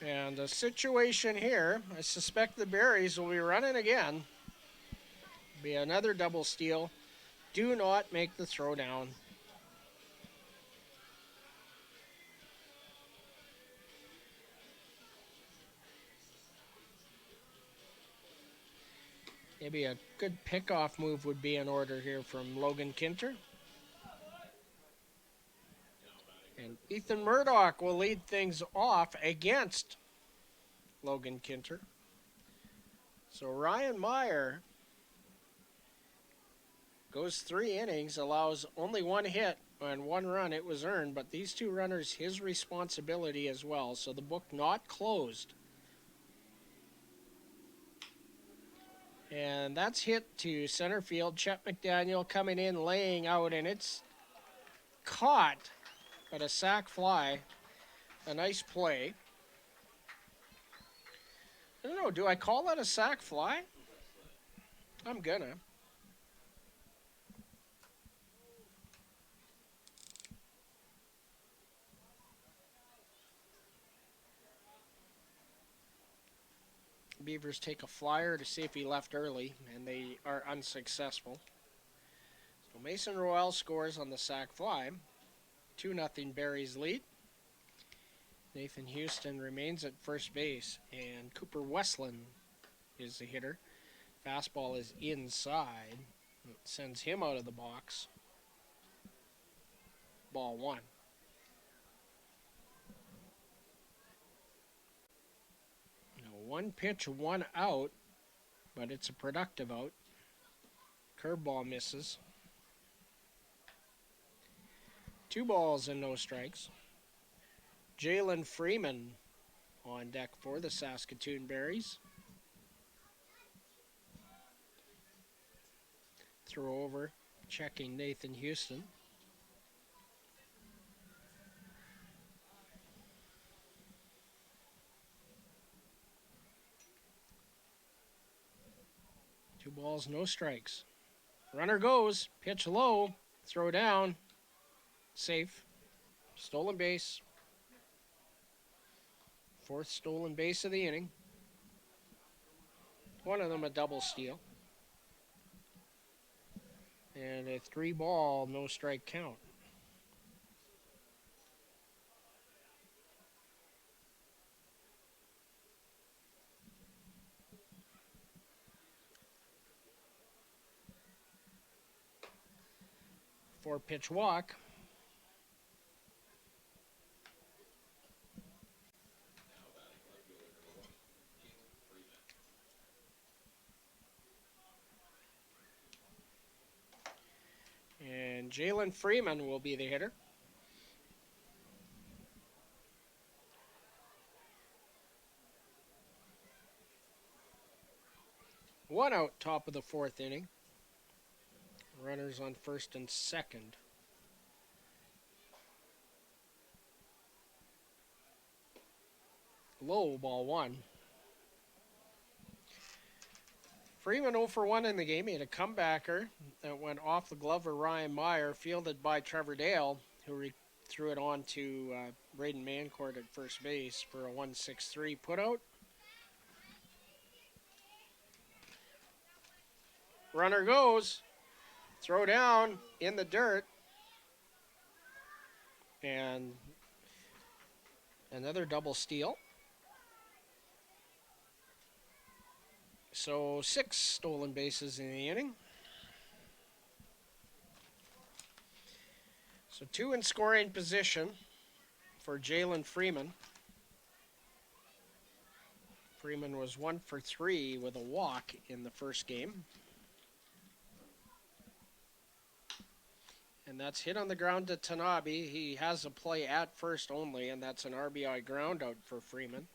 And the situation here, I suspect the Berries will be running again. Be another double steal. Do not make the throw down. Maybe a good pickoff move would be in order here from Logan Kinter. And Ethan Murdoch will lead things off against Logan Kinter. So Ryan Meyer goes 3 innings, allows only 1 hit and 1 run. It was earned, but these 2 runners, his responsibility as well. So the book not closed. And that's hit to center field. Chet McDaniel coming in, laying out, and it's caught. But a sac fly, a nice play. I don't know, do I call that a sac fly? I'm gonna. Beavers take a flyer to see if he left early, and they are unsuccessful. So Mason Royal scores on the sac fly. 2-0 Berries lead. Nathan Houston remains at first base, and Cooper Westland is the hitter. Fastball is inside. It sends him out of the box. Ball 1. Now 1 pitch, 1 out, but it's a productive out. Curveball misses. 2 balls and no strikes. Jalen Freeman on deck for the Saskatoon Berries. Throw over, checking Nathan Houston. Two balls, no strikes. Runner goes, pitch low, throw down. Safe. Stolen base. 4th stolen base of the inning. One of them a double steal. And a 3-ball, no strike count. Four-pitch walk. And Jalen Freeman will be the hitter. 1 out, top of the 4th inning. Runners on first and second. Low, ball 1. Freeman 0 for 1 in the game. He had a comebacker that went off the glove of Ryan Meyer, fielded by Trevor Dale, who threw it on to Braden Mancourt at first base for a 1-6-3 putout. Runner goes. Throw down in the dirt. And another double steal. So 6 stolen bases in the inning. So 2 in scoring position for Jalen Freeman. Freeman was 1 for 3 with a walk in the first game. And that's hit on the ground to Tanabe. He has a play at first only, and that's an RBI ground out for Freeman.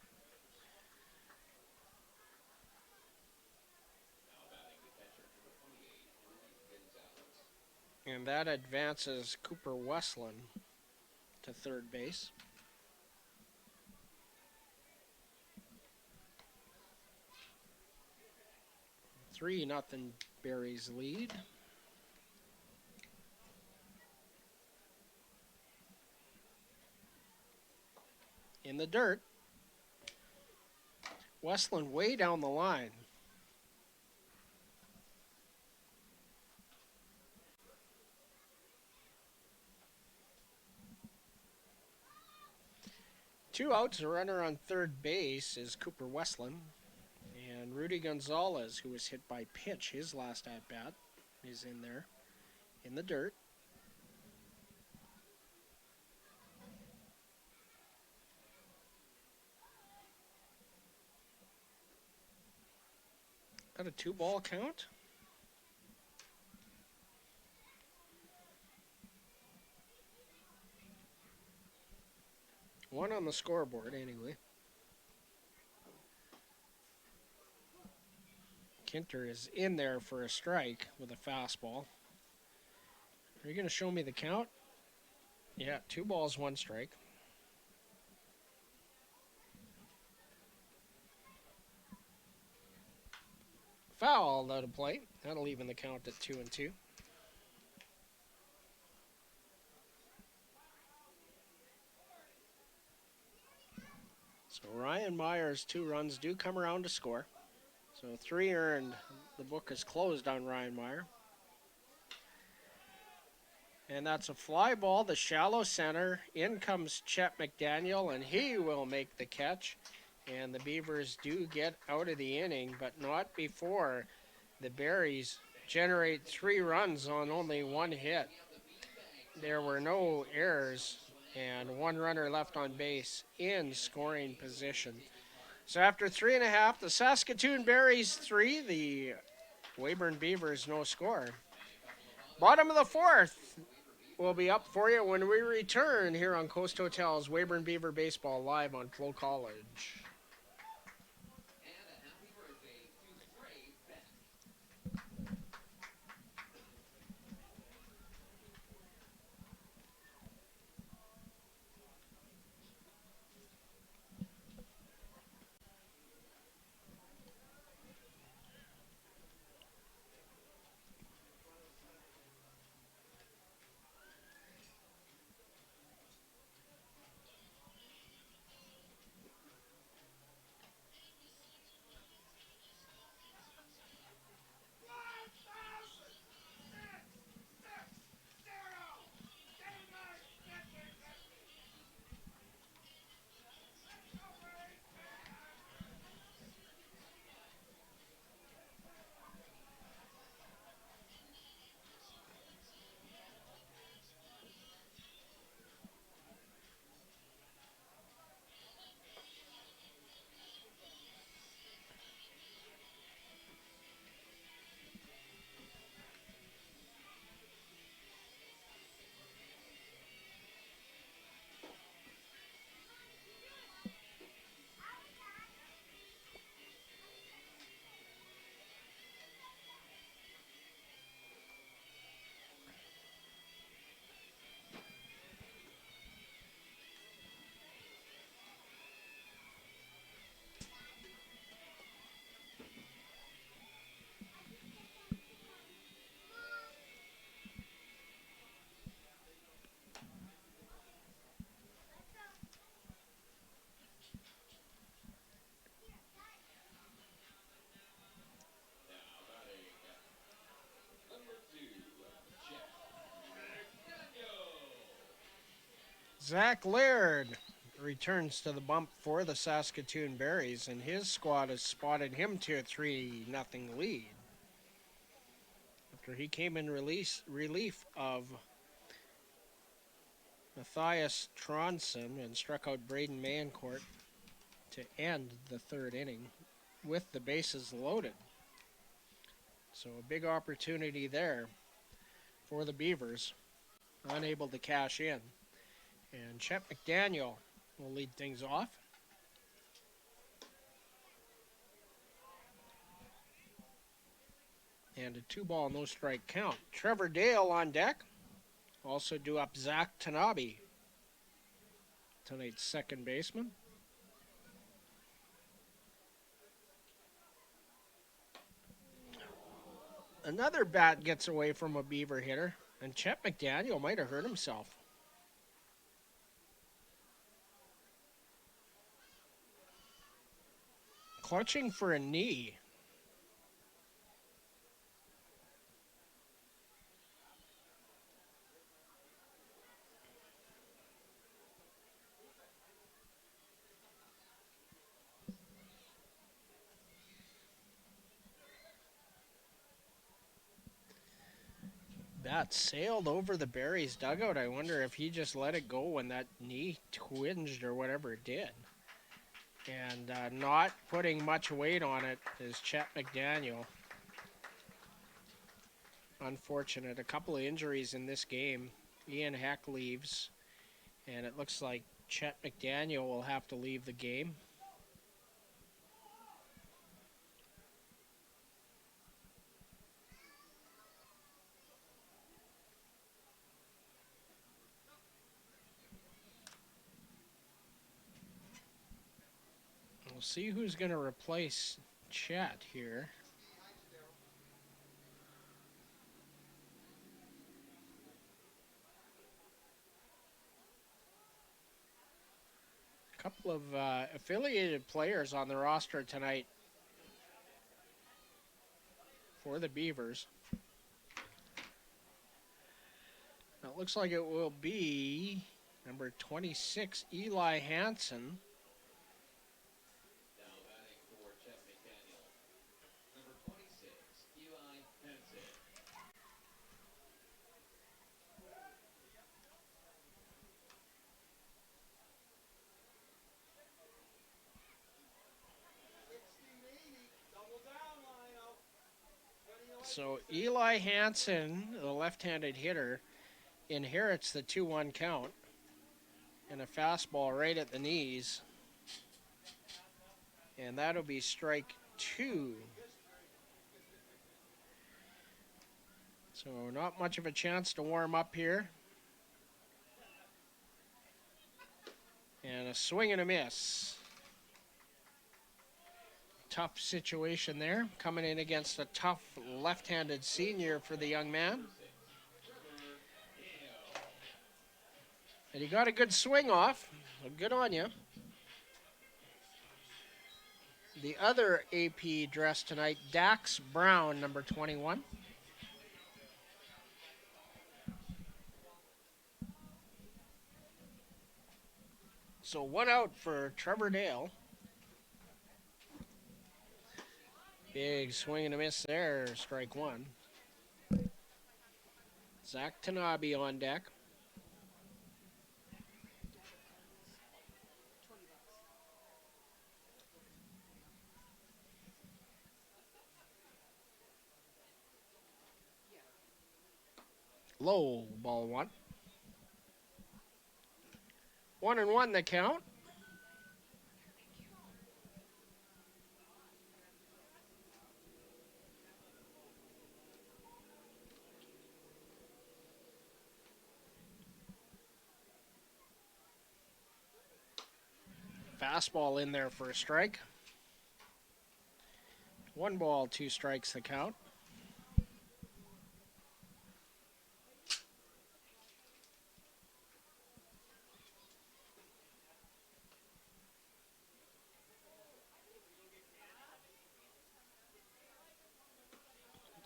And that advances Cooper Westland to third base. 3-0 Berries lead. In the dirt. Westland way down the line. Two outs, a runner on third base is Cooper Westland. And Rudy Gonzalez, who was hit by pitch his last at-bat, is in there in the dirt. Got a 2-ball count. One on the scoreboard, anyway. Kinter is in there for a strike with a fastball. Are you going to show me the count? Yeah, 2 balls, 1 strike. Foul out of play. That'll even the count at 2-2. So Ryan Meyer's 2 runs do come around to score. So 3 earned. The book is closed on Ryan Meyer. And that's a fly ball, the shallow center. In comes Chet McDaniel, and he will make the catch. And the Beavers do get out of the inning, but not before the Berries generate 3 runs on only 1 hit. There were no errors and 1 runner left on base in scoring position. So after 3.5, the Saskatoon Berries 3, the Weyburn Beavers no score. Bottom of the 4th will be up for you when we return here on Coast Hotel's Weyburn Beaver Baseball live on FloCollege. Zach Laird returns to the bump for the Saskatoon Berries, and his squad has spotted him to a 3-0 lead after he came in relief of Matthias Tronson and struck out Braden Mancourt to end the third inning with the bases loaded. So a big opportunity there for the Beavers, unable to cash in. And Chet McDaniel will lead things off. And a 2-ball, no-strike count. Trevor Dale on deck. Also due up Zach Tanabe, tonight's second baseman. Another bat gets away from a Beaver hitter, and Chet McDaniel might have hurt himself. Clutching for a knee. Bat sailed over the Berries dugout. I wonder if he just let it go when that knee twinged or whatever it did. And not putting much weight on it is Chet McDaniel. Unfortunate. A couple of injuries in this game. Ian Heck leaves, and it looks like Chet McDaniel will have to leave the game. We'll see who's going to replace Chet here. A couple of affiliated players on the roster tonight for the Beavers. It looks like it will be number 26, Eli Hansen. So Eli Hansen, the left-handed hitter, inherits the 2-1 count and a fastball right at the knees. And that'll be strike 2. So not much of a chance to warm up here. And a swing and a miss. Tough situation there, coming in against a tough left-handed senior for the young man. And he got a good swing off. So good on you. The other AP dress tonight, Dax Brown, number 21. So 1 out for Trevor Dale. Big swing and a miss there, strike 1. Zach Tanabe on deck. Low, ball 1. 1-1 the count. Fastball in there for a strike. 1 ball, 2 strikes the count.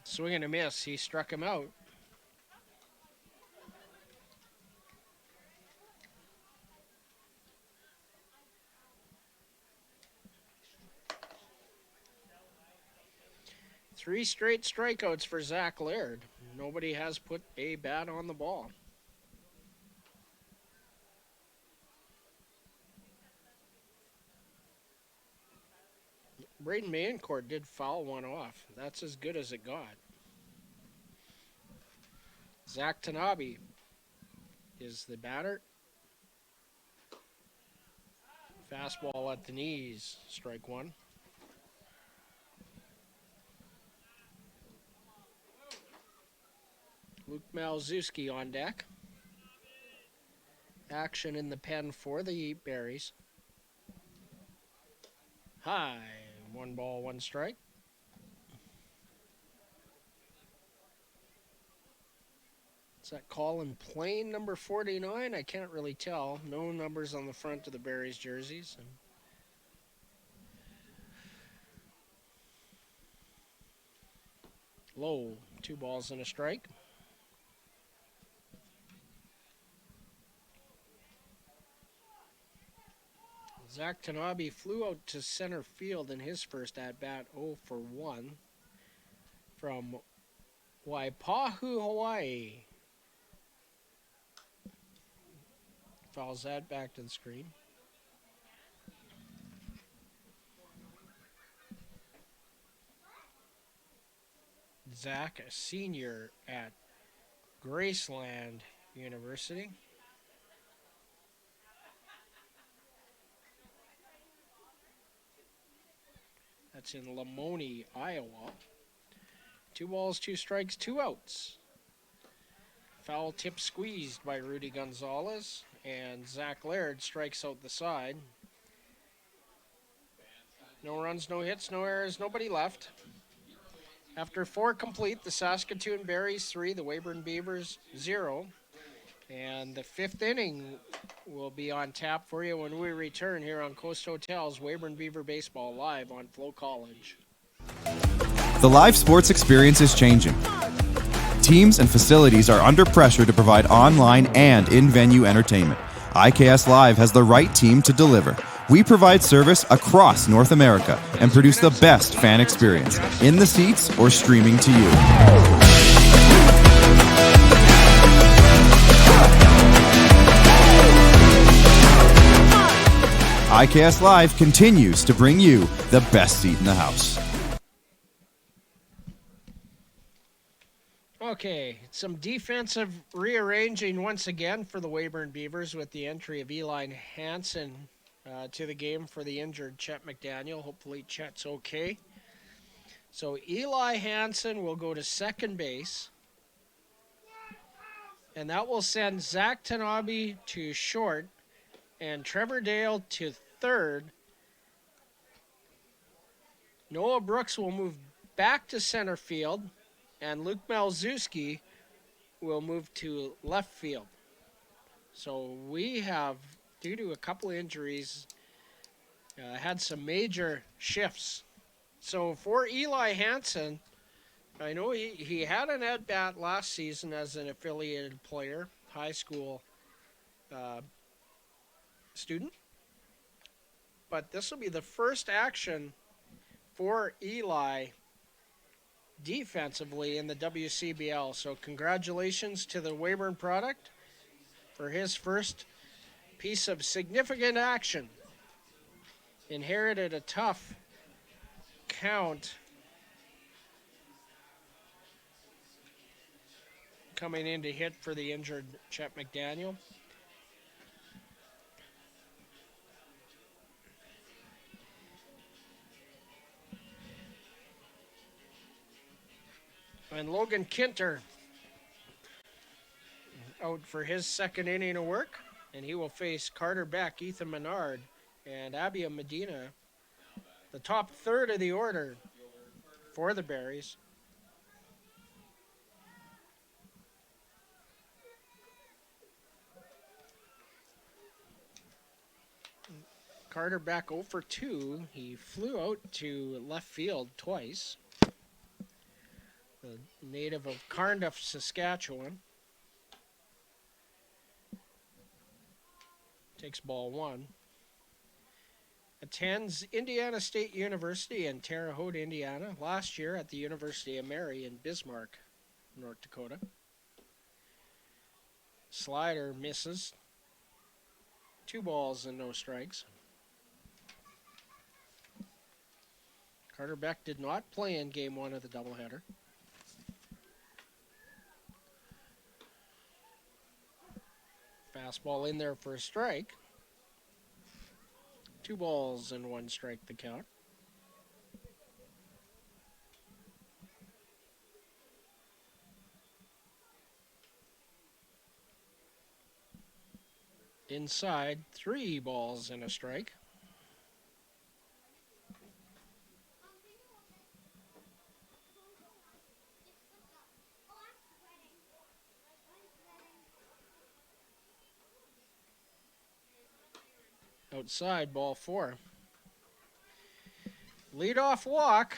Swing and a miss. He struck him out. 3 straight strikeouts for Zach Laird. Nobody has put a bat on the ball. Braden Mayencourt did foul one off. That's as good as it got. Zach Tanabe is the batter. Fastball at the knees, strike one. Luke Malzewski on deck. Action in the pen for the Berries. High, 1 ball, 1 strike. Is that Colin Plain, number 49? I can't really tell. No numbers on the front of the Berries jerseys. Low, 2 balls and a strike. Zach Tanabe flew out to center field in his first at-bat, 0 for 1 from Waipahu, Hawaii. Fouls that back to the screen. Zach, a senior at Graceland University. That's in Lamoni, Iowa. 2 balls, 2 strikes, 2 outs. Foul tip squeezed by Rudy Gonzalez, and Zach Laird strikes out the side. No runs, no hits, no errors, nobody left. After 4 complete, the Saskatoon Berries 3, the Weyburn Beavers 0. And the 5th inning will be on tap for you when we return here on Coast Hotel's Weyburn Beaver Baseball live on FloCollege. The live sports experience is changing. Teams and facilities are under pressure to provide online and in-venue entertainment. IKS Live has the right team to deliver. We provide service across North America and produce the best fan experience, in the seats or streaming to you. IKS Live continues to bring you the best seat in the house. Okay, some defensive rearranging once again for the Weyburn Beavers with the entry of Eli Hansen to the game for the injured Chet McDaniel. Hopefully Chet's okay. So Eli Hansen will go to second base. And that will send Zach Tanabe to short and Trevor Dale to third. Noah Brooks will move back to center field, and Luke Malzewski will move to left field. So we have, due to a couple injuries, had some major shifts. So for Eli Hansen, I know he had an at-bat last season as an affiliated player, high school student. But this will be the first action for Eli defensively in the WCBL. So congratulations to the Weyburn product for his first piece of significant action. Inherited a tough count coming in to hit for the injured Chet McDaniel. And Logan Kinter out for his second inning of work, and he will face Carter Beck, Ethan Menard, and Abia Medina, the top third of the order for the Berries. Carter Beck 0 for 2. He flew out to left field twice. The native of Cardiff, Saskatchewan. Takes ball 1. attends Indiana State University in Terre Haute, Indiana. Last year at the University of Mary in Bismarck, North Dakota. Slider misses. 2 balls and no strikes. Carter Beck did not play in Game 1 of the doubleheader. Fastball in there for a strike. 2 balls and 1 strike the count. Inside, 3 balls and a strike. Outside, ball 4. Leadoff walk.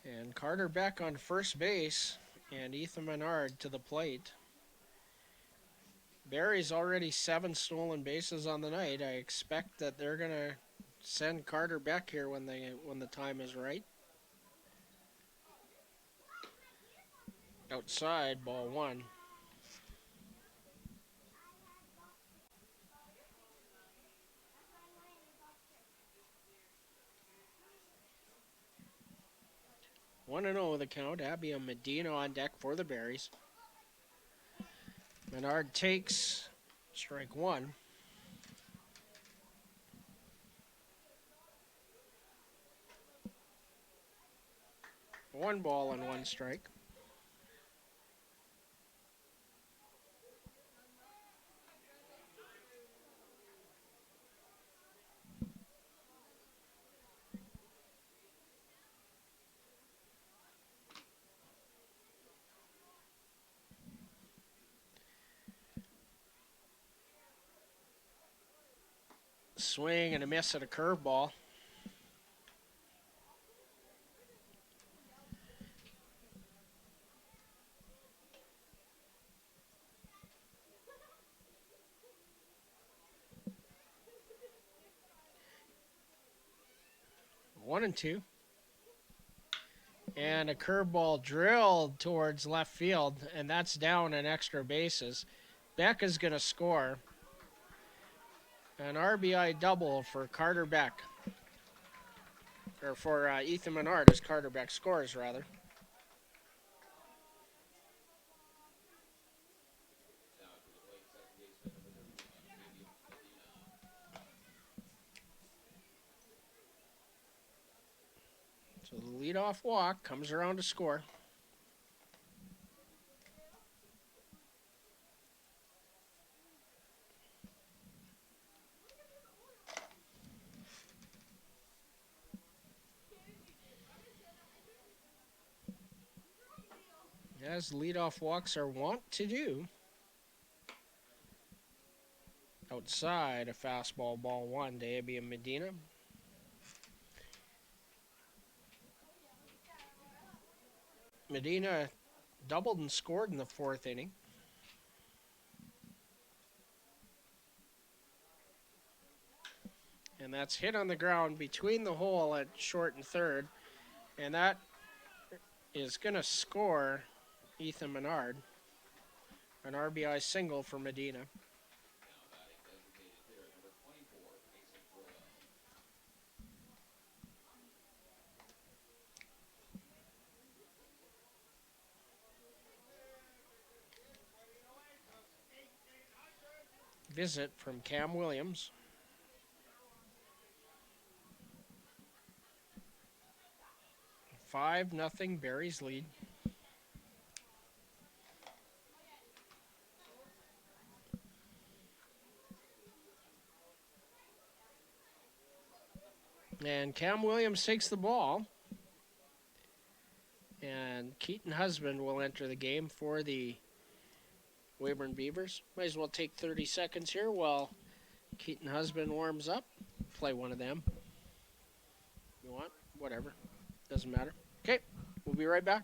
And Carter Beck on first base, and Ethan Menard to the plate. Barry's already 7 stolen bases on the night. I expect that they're going to send Carter Beck here when the time is right. Outside, ball 1. One and 0 the count. Abby and Medina on deck for the Berries. Menard takes strike 1. One ball and 1 strike. Swing and a miss at a curveball. One and 2. And a curveball drilled towards left field, and that's down an extra bases. Beck is going to score. An RBI double for Carter Beck. Or for Ethan Menard as Carter Beck scores, rather. So the leadoff walk comes around to score. As leadoff walks are wont to do. Outside, a fastball, ball 1 to Abby and Medina. Medina doubled and scored in the 4th inning. And that's hit on the ground between the hole at short and third. And that is going to score Ethan Menard. An RBI single for Medina. Visit from Cam Williams. Five nothing Berries lead. And Cam Williams takes the ball. And Keaton Husband will enter the game for the Weyburn Beavers. Might as well take 30 seconds here while Keaton Husband warms up. Play one of them. You want? Whatever. Doesn't matter. Okay, we'll be right back.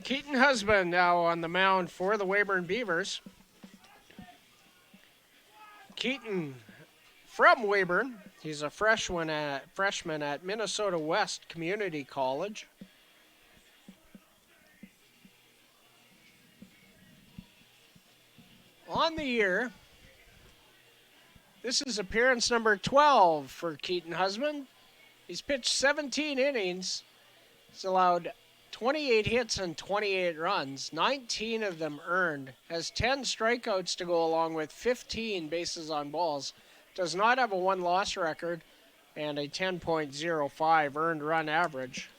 Keaton Husband now on the mound for the Weyburn Beavers. Keaton from Weyburn. He's a freshman at Minnesota West Community College. On the year, this is appearance number 12 for Keaton Husband. He's pitched 17 innings. He's allowed 28 hits and 28 runs, 19 of them earned, has 10 strikeouts to go along with 15 bases on balls, does not have a one-loss record, and a 10.05 earned run average.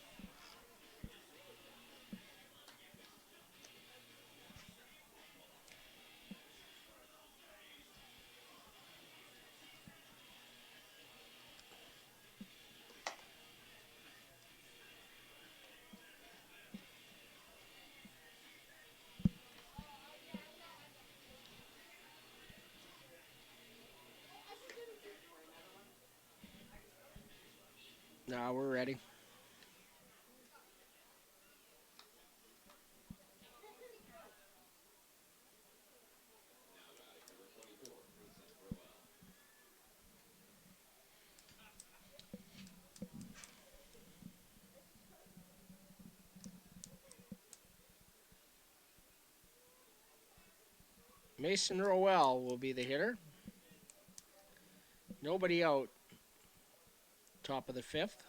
Now we're ready. Mason Rowell will be the hitter. Nobody out. Top of the fifth.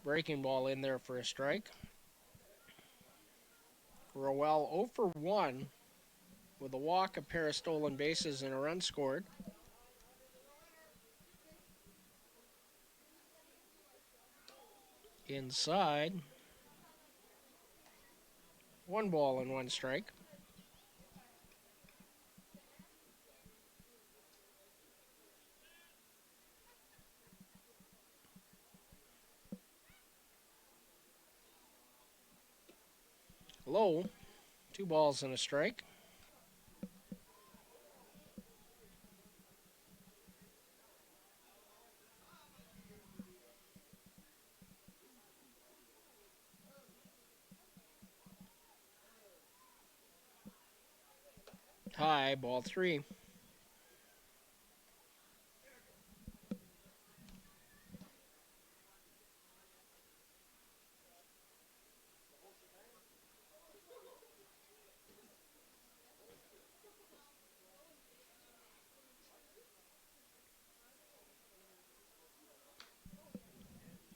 Breaking ball in there for a strike. Rowell 0 for 1 with a walk, a pair of stolen bases, and a run scored. Inside. 1 ball and 1 strike. Low, 2 balls and a strike. High, ball 3.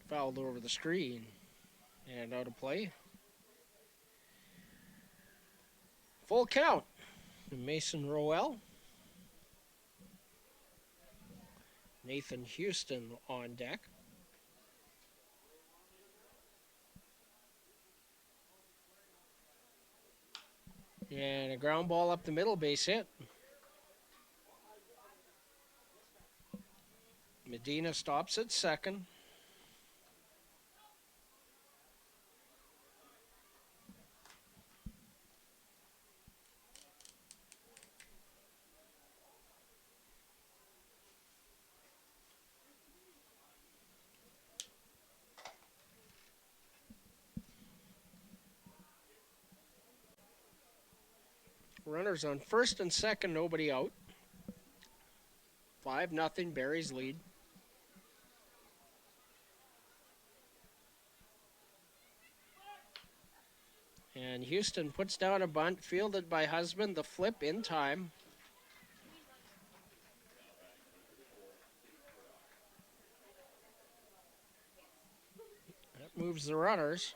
Fouled over the screen and out of play. Full count. Mason Rowell. Nathan Houston on deck. And a ground ball up the middle, base hit. Medina stops at second. Runners on first and second, nobody out. 5-0, Barry's lead. And Houston puts down a bunt, fielded by Husband. The flip in time. That moves the runners.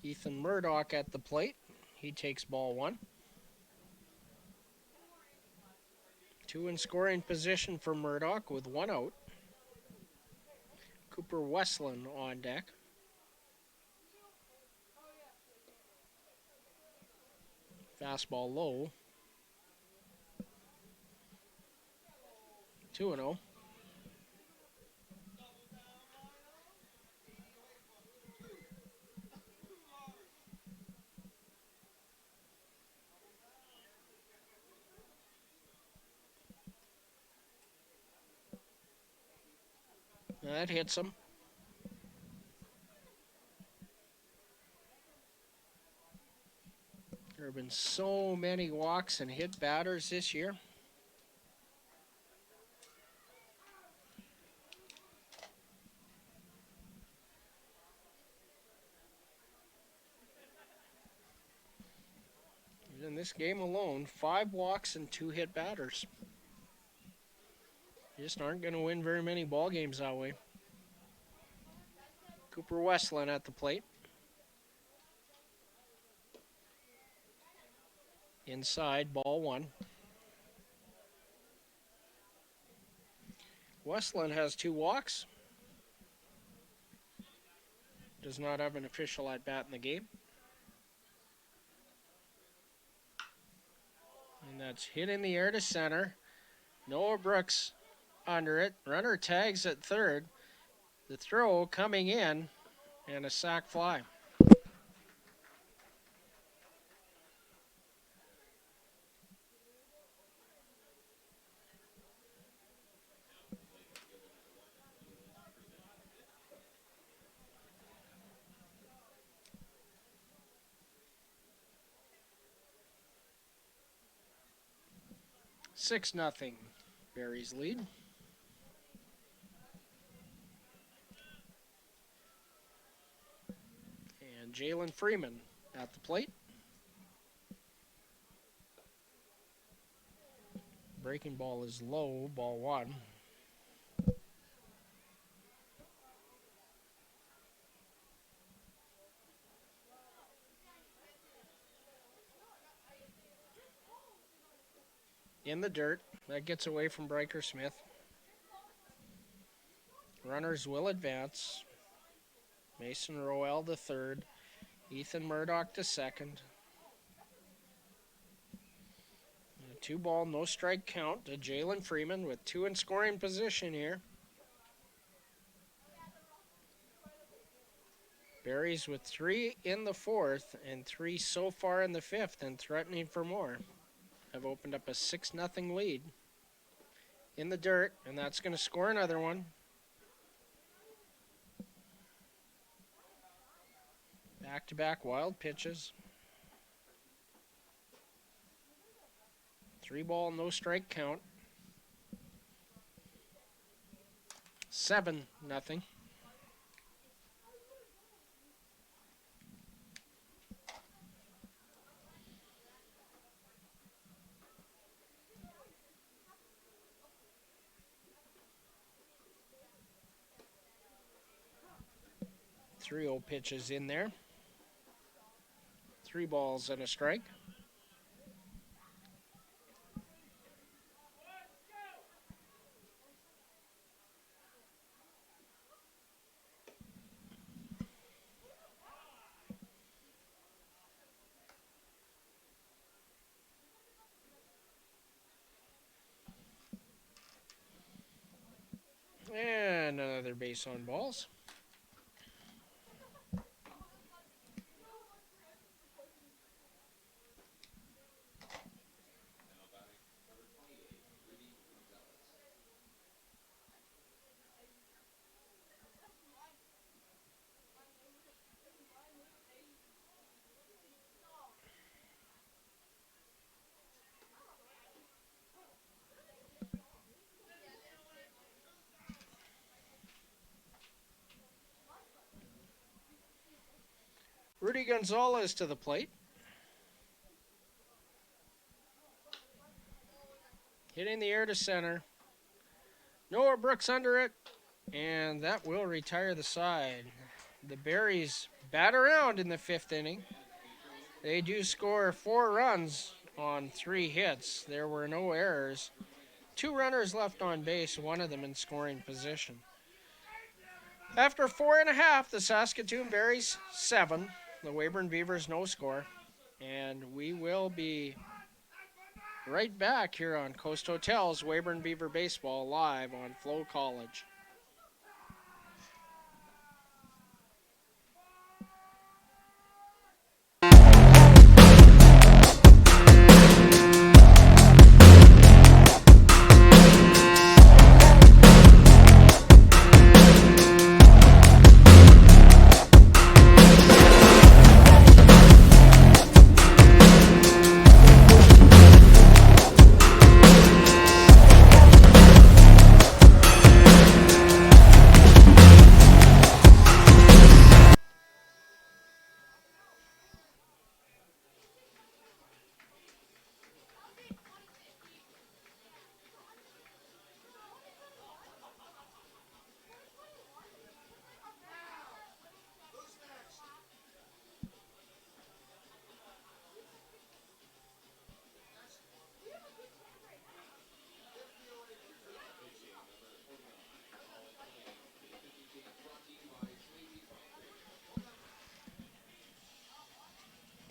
Ethan Murdoch at the plate. He takes ball 1. 2 in scoring position for Murdoch with 1 out. Cooper Westland on deck. Fastball low. 2-0. That hits him. There have been so many walks and hit batters this year. In this game alone, 5 walks and 2 hit batters. You just aren't going to win very many ball games that way. Cooper Westland at the plate. Inside, ball 1. Westland has 2 walks. Does not have an official at bat in the game. And that's hit in the air to center. Noah Brooks under it. Runner tags at third. The throw coming in and a sac fly. Six nothing. Barry's lead. And Jalen Freeman at the plate. Breaking ball is low, ball 1. In the dirt. That gets away from Bryker Smith. Runners will advance. Mason Roel to third. Ethan Murdoch to second. A 2-ball, no strike count to Jalen Freeman with 2 in scoring position here. Berries with 3 in the 4th and 3 so far in the 5th and threatening for more. Have opened up a 6-0 lead in the dirt, and that's going to score another one. Back-to-back wild pitches. 3-ball, no strike count. 7-0. 3-0 pitches in there. 3 balls and a strike. And another base on balls. Rudy Gonzalez to the plate. Hitting the air to center. Noah Brooks under it, and that will retire the side. The Berries bat around in the 5th inning. They do score 4 runs on 3 hits. There were no errors. 2 runners left on base, one of them in scoring position. After 4.5, the Saskatoon Berries 7, the Weyburn Beavers no score. And we will be right back here on Coast Hotel's Weyburn Beaver Baseball live on FloCollege.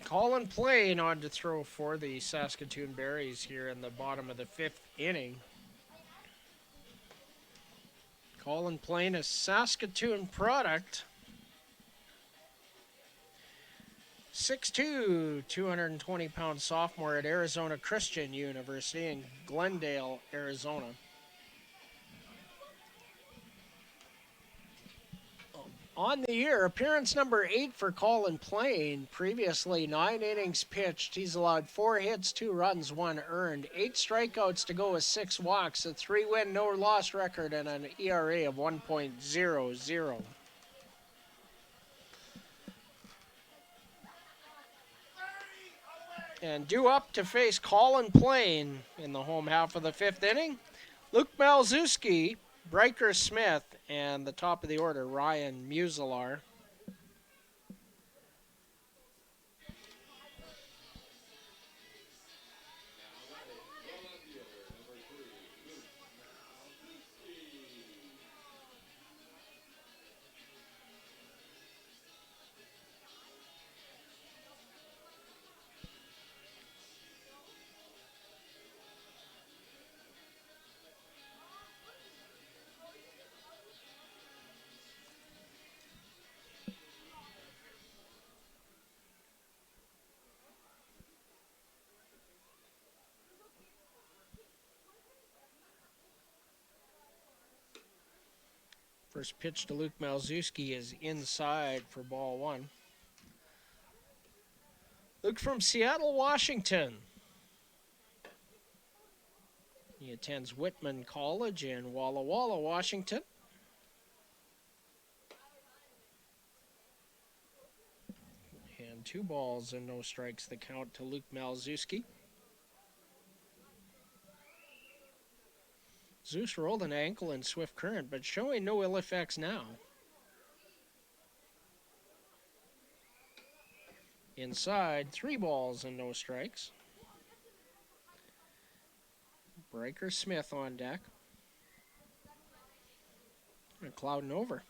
Colin Plain on to throw for the Saskatoon Berries here in the bottom of the 5th inning. Colin Plain, a Saskatoon product. 6'2", 220-pound sophomore at Arizona Christian University in Glendale, Arizona. On the year, appearance number 8 for Colin Plain. Previously 9 innings pitched. He's allowed 4 hits, 2 runs, 1 earned. 8 strikeouts to go with 6 walks. A 3-win, no-loss record and an ERA of 1.00. And due up to face Colin Plain in the home half of the 5th inning, Luke Malzewski, Bryker Smith, and the top of the order, Ryan Muselar. First pitch to Luke Malzewski is inside for ball 1. Luke from Seattle, Washington. He attends Whitman College in Walla Walla, Washington. And 2 balls and no strikes the count to Luke Malzewski. Zeus rolled an ankle in swift current, but showing no ill effects now. Inside, 3 balls and no strikes. Bryker Smith on deck. And clouding over.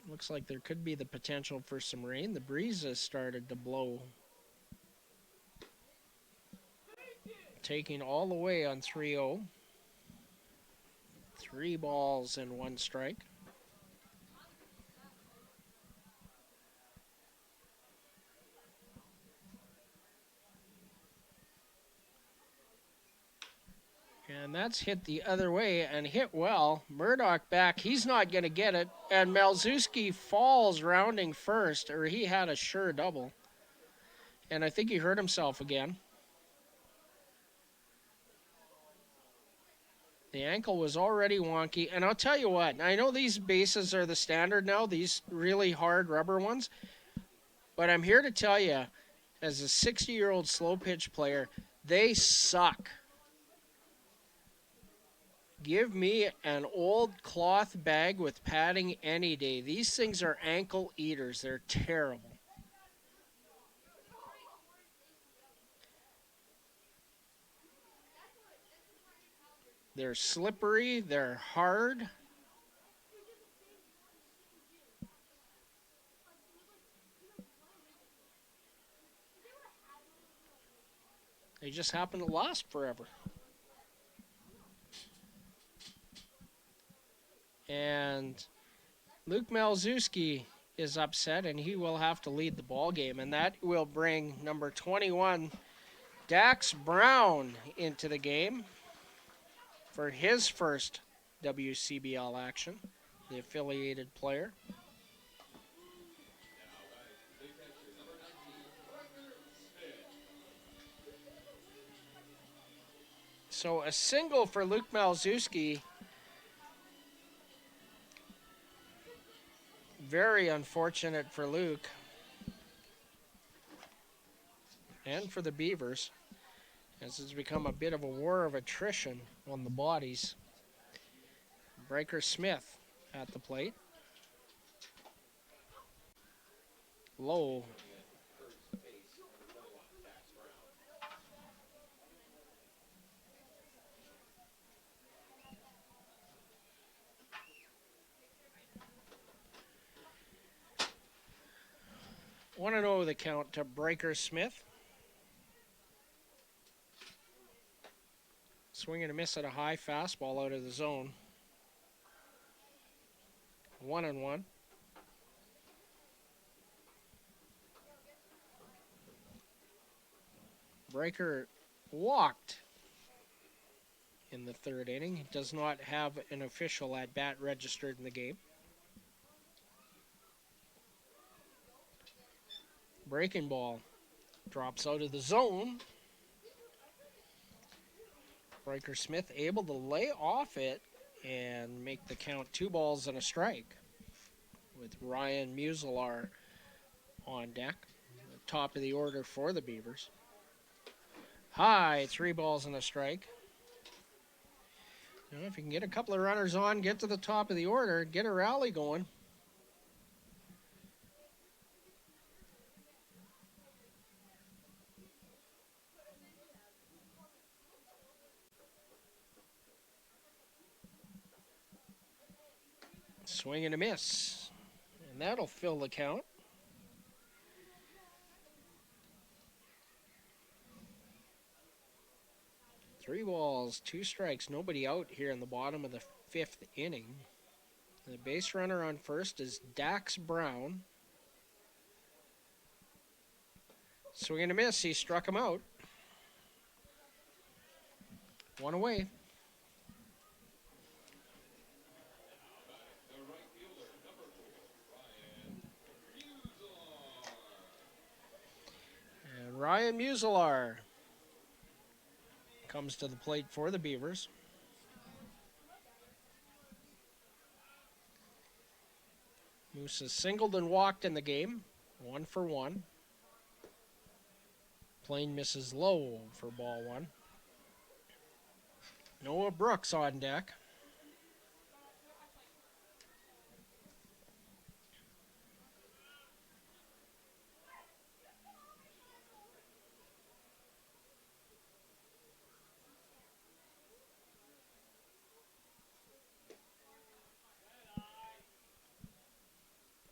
Looks like there could be the potential for some rain. The breeze has started to blow. Taking all the way on 3-0. 3 balls and 1 strike. And that's hit the other way and hit well. Murdoch back. He's not going to get it. And Malzewski falls rounding first, or he had a sure double. And I think he hurt himself again. The ankle was already wonky. And I'll tell you what, I know these bases are the standard now, these really hard rubber ones. But I'm here to tell you, as a 60-year-old slow pitch player, they suck. Give me an old cloth bag with padding any day. These things are ankle eaters. They're terrible. They're slippery. They're hard. They just happen to last forever. And Luke Malzewski is upset, and he will have to lead the ball game. And that will bring number 21, Dax Brown, into the game for his first WCBL action, the affiliated player. So a single for Luke Malzewski. Very unfortunate for Luke and for the Beavers, as it's become a bit of a war of attrition on the bodies. Breaker Smith at the plate. Low. Want to know the count to Breaker Smith. Swing and a miss at a high fastball out of the zone. 1-1. Breaker walked in the third inning. He does not have an official at bat registered in the game. Breaking ball drops out of the zone. Breaker Smith able to lay off it and make the count 2-1 with Ryan Muselar on deck. The top of the order for the Beavers. High, 3-1. You know, if you can get a couple of runners on, get to the top of the order, get a rally going. Swing and a miss. And that'll fill the count. Three balls, 2 strikes, nobody out here in the bottom of the 5th inning. The base runner on first is Dax Brown. Swing and a miss, he struck him out. 1 away. And Ryan Muselar comes to the plate for the Beavers. Moose has singled and walked in the game, 1 for 1. Plane misses low for ball 1. Noah Brooks on deck.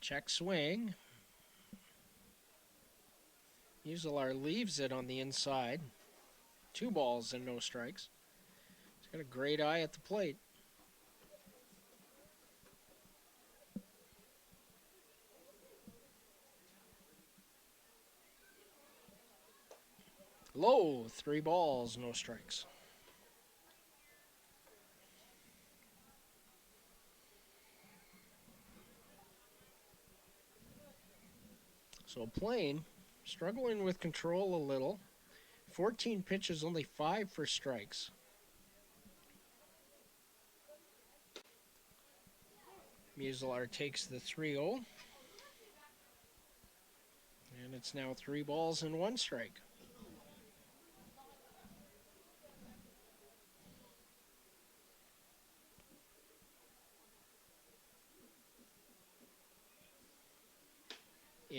Check swing. Muselar leaves it on the inside. 2 balls and no strikes. He's got a great eye at the plate. Low, 3 balls, no strikes. So Plane struggling with control a little. 14 pitches, only 5 for strikes. Muselar takes the 3-0. And it's now 3 balls and 1 strike.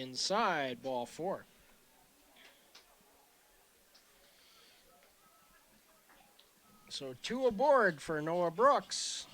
Inside, ball 4. So 2 aboard for Noah Brooks.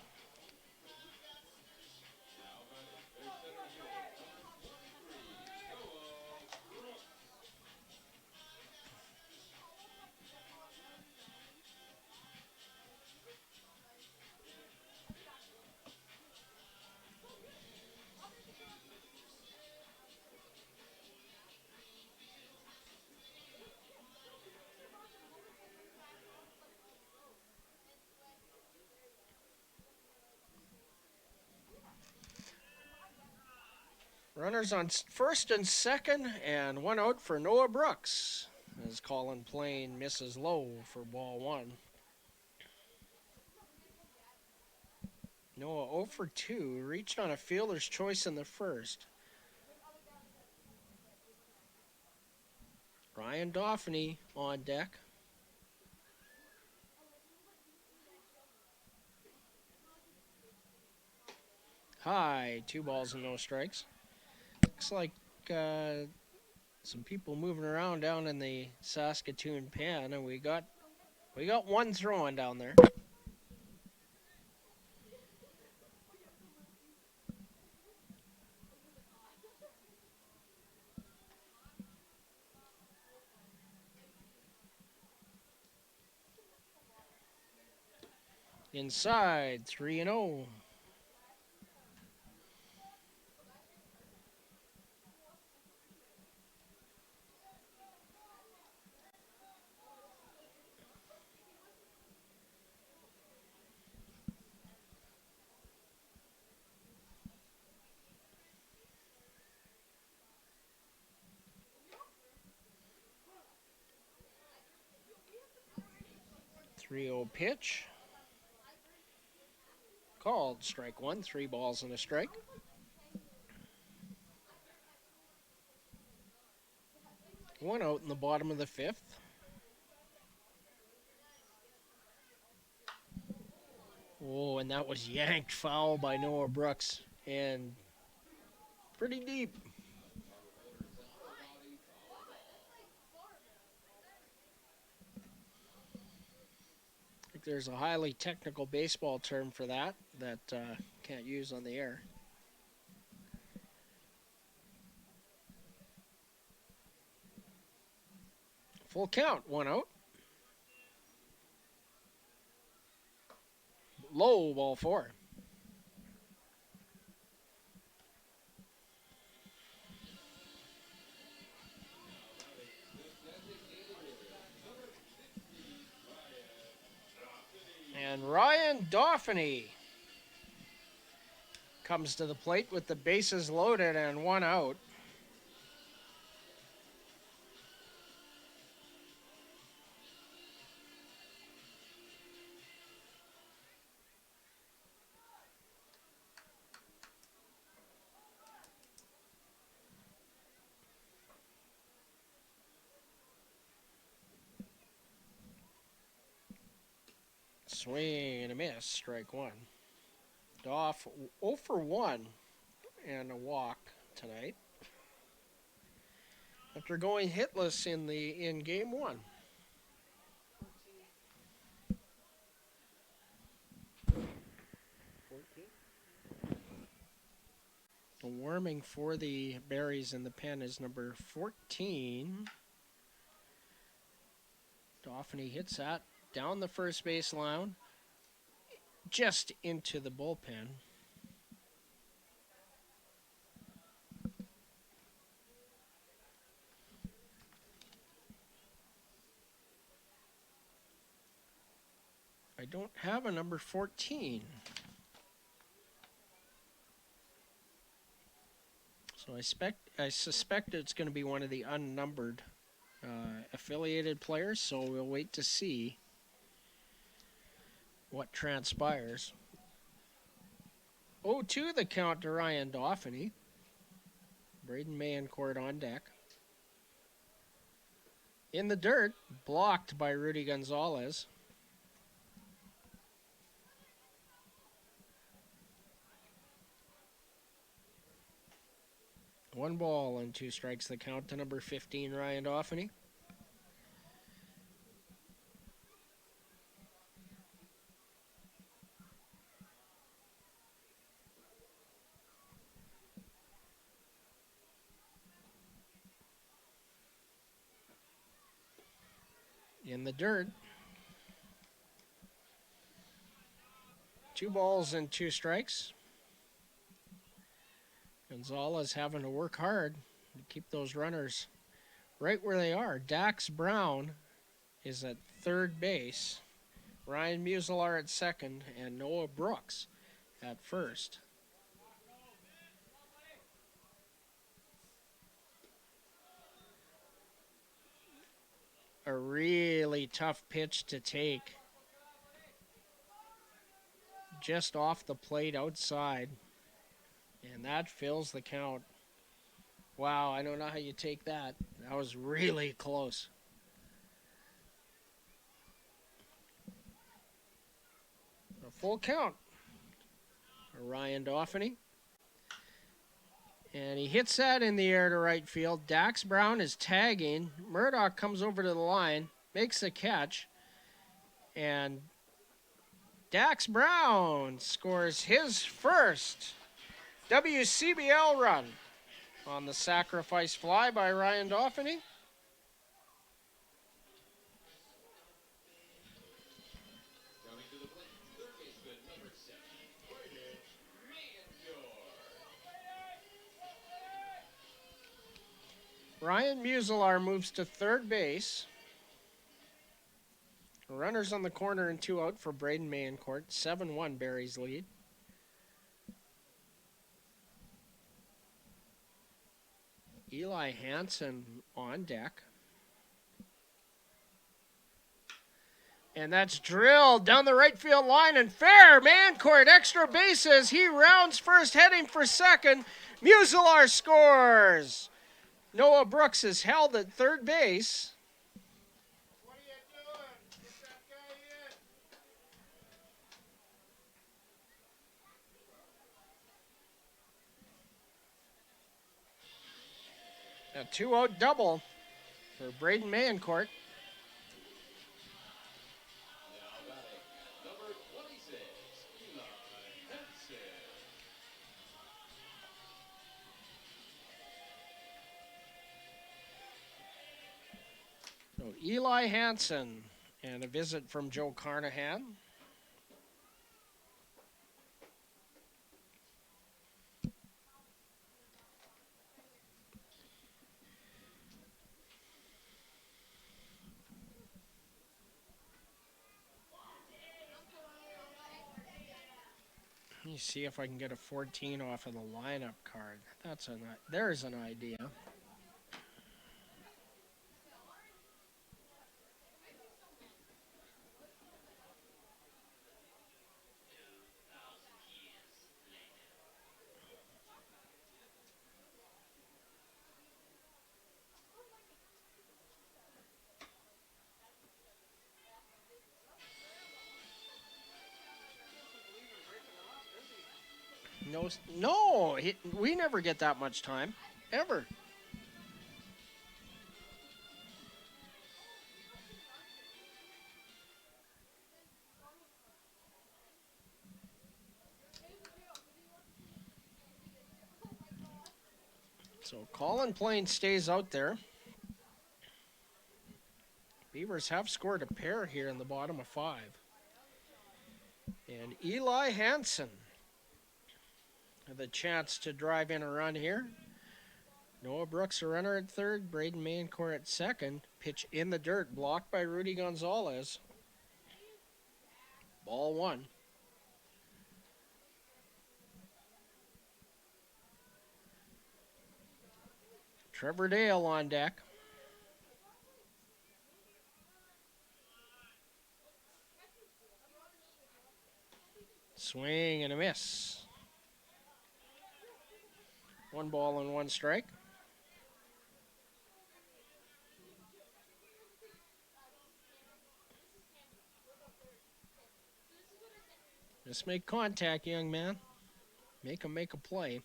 Runners on first and second, and 1 out for Noah Brooks as Colin Plain misses low for ball 1. Noah 0 for 2, reached on a fielder's choice in the first. Ryan Dauphiny on deck. High, 2 balls and no strikes. Looks like some people moving around down in the Saskatoon pen, and we got 1 throwing down there. Inside, 3-0. Pitch. Called strike 1, 3 balls and a strike. One out in the bottom of the 5th. Oh, and that was yanked foul by Noah Brooks, and pretty deep. I think there's a highly technical baseball term for that can't use on the air. Full count, 1 out. Low, ball 4. And Ryan Dauphiny comes to the plate with the bases loaded and 1 out. Swing and a miss, strike 1. Doff 0 for 1 and a walk tonight after going hitless in game 1. The warming for the berries in the pen is number 14. Dauphiny hits that down the first base line, just into the bullpen. I don't have a number 14. So I suspect it's going to be one of the unnumbered affiliated players, so we'll wait to see what transpires. 0-2 the count to Ryan Dauphiny. Braden Mayencourt on deck. In the dirt, blocked by Rudy Gonzalez. 1-2 the count to number 15, Ryan Dauphiny. In the dirt. 2 strikes. Gonzalez having to work hard to keep those runners right where they are. Dax Brown is at third base. Ryan Muselar at second, and Noah Brooks at first. A really tough pitch to take. Just off the plate outside. And that fills the count. Wow, I don't know how you take that. That was really close. A full count. Ryan Dauphiny. And he hits that in the air to right field. Dax Brown is tagging. Murdoch comes over to the line, makes the catch. And Dax Brown scores his first WCBL run on the sacrifice fly by Ryan Dauphiny. Ryan Muselar moves to third base. Runners on the corner and 2 out for Braden Mayencourt. 7-1 Barry's lead. Eli Hansen on deck. And that's drilled down the right field line and fair. Mayencourt, extra bases. He rounds first, heading for second. Muselar scores. Noah Brooks is held at third base. What are you doing? Get that guy in. A 2-out double for Braden Mayencourt. So Eli Hansen and a visit from Joe Carnahan. Let me see if I can get a 14 off of the lineup card. There's an idea. No, we never get that much time, ever. So Colin Plain stays out there. Beavers have scored a pair here in the bottom of 5. And Eli Hansen have the chance to drive in a run here. Noah Brooks a runner at third. Braden Mayencourt at second. Pitch in the dirt, blocked by Rudy Gonzalez. Ball 1. Trevor Dale on deck. Swing and a miss. 1-1 strike. Just make contact, young man. Make a play.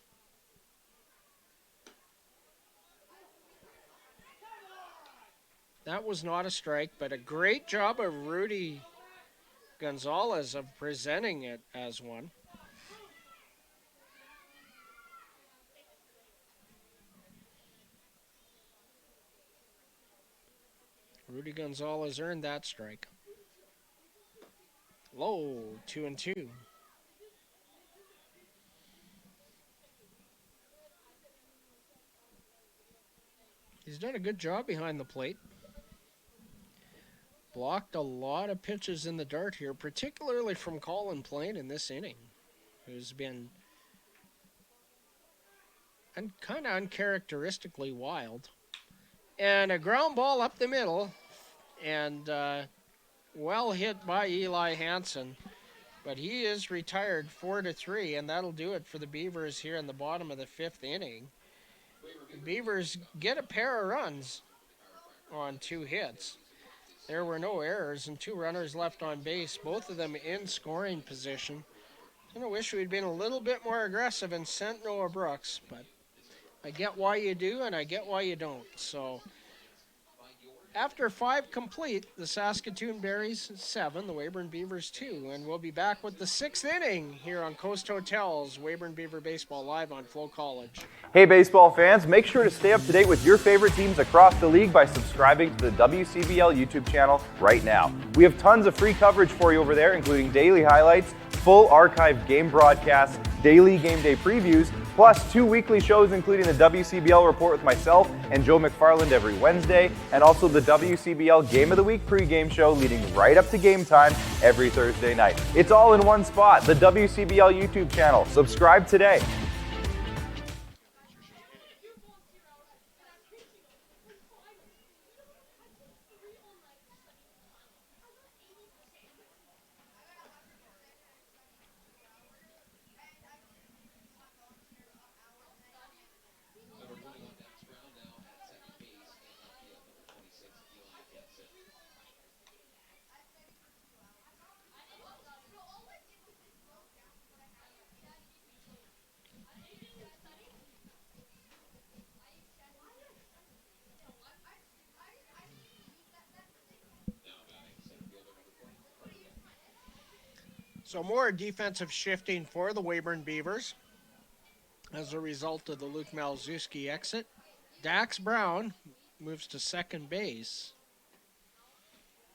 That was not a strike, but a great job of Rudy Gonzalez of presenting it as one. Rudy Gonzalez earned that strike. Low, 2-2. He's done a good job behind the plate. Blocked a lot of pitches in the dart here, particularly from Colin Plain in this inning, who's been kind of uncharacteristically wild. And a ground ball up the middle, and well hit by Eli Hansen. But he is retired 4-3, and that'll do it for the Beavers here in the bottom of the 5th inning. The Beavers get a pair of runs on 2 hits. There were no errors and 2 runners left on base, both of them in scoring position. I wish we'd been a little bit more aggressive and sent Noah Brooks, but I get why you do and I get why you don't. So after 5 complete, the Saskatoon Berries 7, the Weyburn Beavers 2, and we'll be back with the 6th inning here on Coast Hotel's Weyburn Beaver Baseball live on FloCollege. Hey baseball fans, make sure to stay up to date with your favorite teams across the league by subscribing to the WCBL YouTube channel right now. We have tons of free coverage for you over there, including daily highlights, full archived game broadcasts, daily game day previews, plus 2 weekly shows including the WCBL Report with myself and Joe McFarland every Wednesday, and also the WCBL Game of the Week pregame show leading right up to game time every Thursday night. It's all in one spot, the WCBL YouTube channel. Subscribe today. So more defensive shifting for the Weyburn Beavers as a result of the Luke Malzewski exit. Dax Brown moves to second base.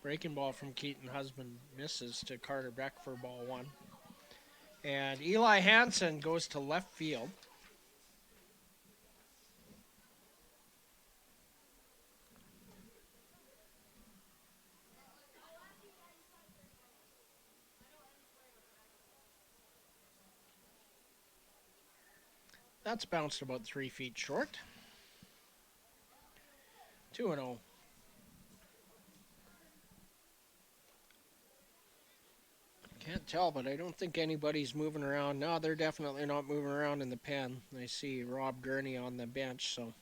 Breaking ball from Keaton Husband misses to Carter Beck for ball 1. And Eli Hansen goes to left field. That's bounced about 3 feet short. 2-0. Can't tell, but I don't think anybody's moving around. No, they're definitely not moving around in the pen. I see Rob Gurney on the bench, so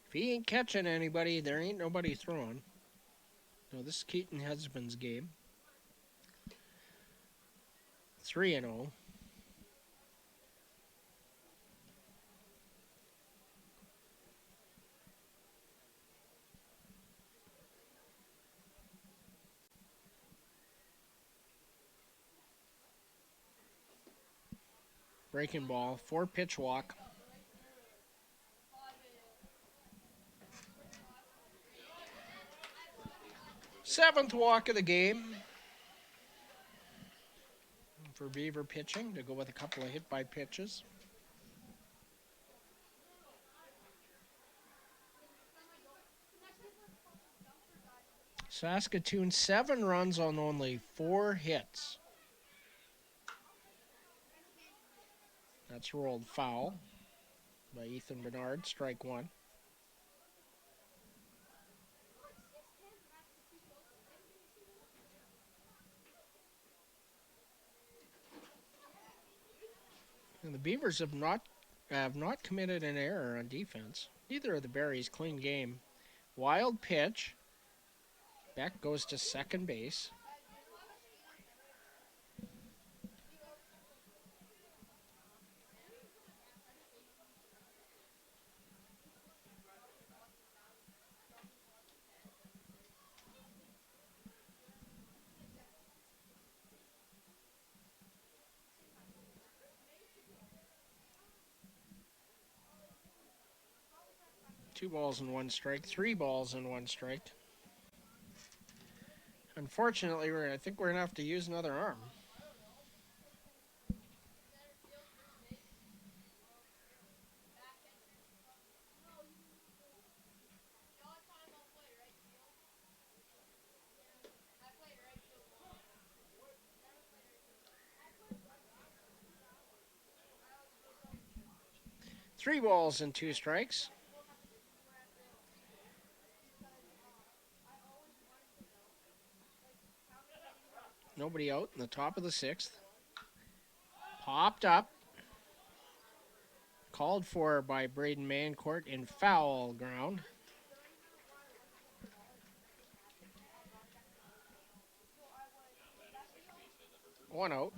if he ain't catching anybody, there ain't nobody throwing. No, this is Keaton Husband's game. 3-0. Breaking ball, 4-pitch walk. Seventh walk of the game for Beaver pitching to go with a couple of hit by pitches. Saskatoon 7 runs on only 4 hits. That's rolled foul by Ethan Bernard, strike 1. And the Beavers have not committed an error on defense. Neither of the Berries. Clean game. Wild pitch. Beck goes to second base. 2 balls and 1 strike. 3 balls and 1 strike. Unfortunately, I think we're going to have to use another arm. Three balls and 2 strikes. Nobody out in the top of the 6th. Popped up. Called for by Braden Mancourt in foul ground. One out.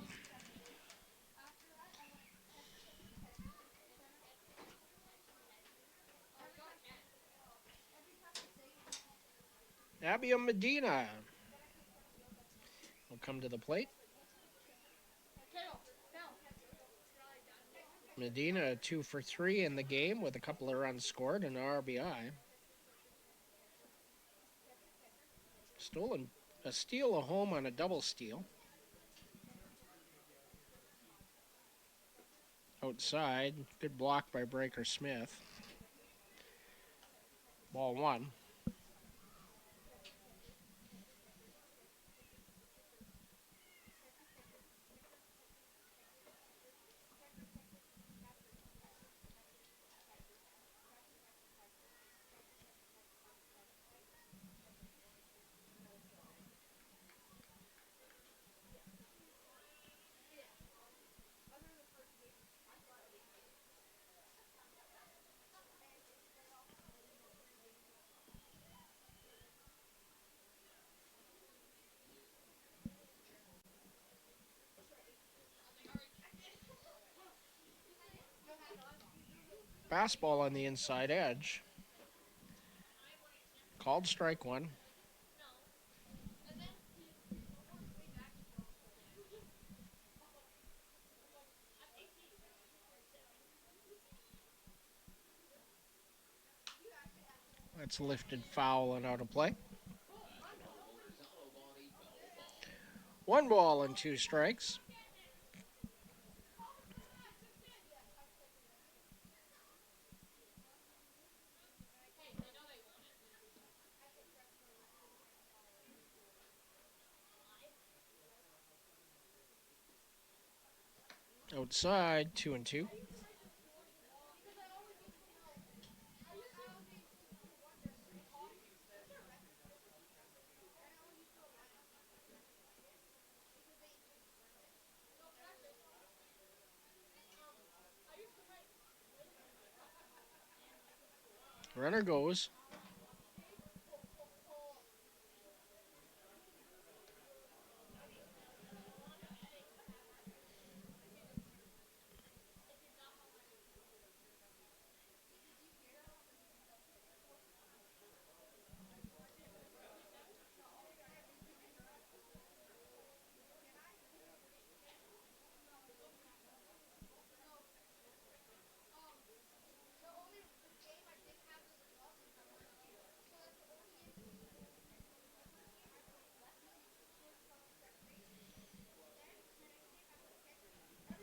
Abia Medina will come to the plate. Medina 2 for 3 in the game with a couple of runs scored and an RBI. A steal, a home on a double steal. Outside, good block by Breaker Smith. Ball 1. Fastball on the inside edge. Called strike 1. That's lifted foul and out of play. 1 ball and 2 strikes. Outside, 2-2. Runner goes.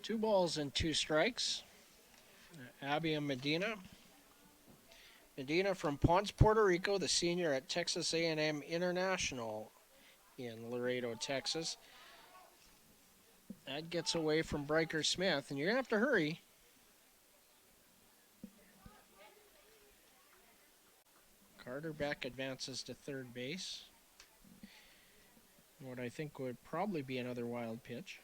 Two balls and 2 strikes. Abia Medina. Medina from Ponce, Puerto Rico, the senior at Texas A&M International in Laredo, Texas. That gets away from Breaker Smith, and you're going to have to hurry. Carter Beck advances to third base. What I think would probably be another wild pitch.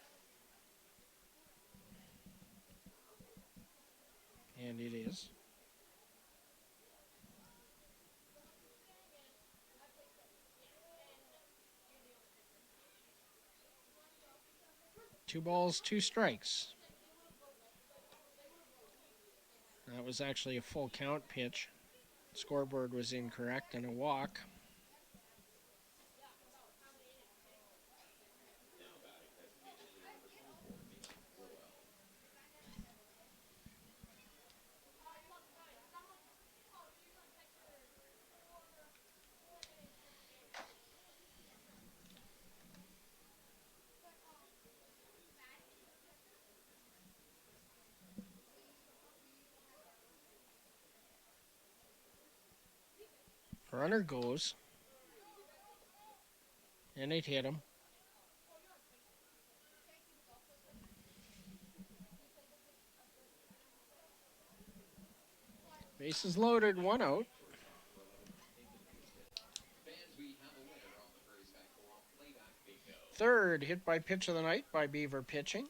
And it is. Two balls, 2 strikes. That was actually a full count pitch. Scoreboard was incorrect and a walk. Runner goes. And it hit him. Bases loaded, 1 out. Third hit by pitch of the night by Beaver pitching.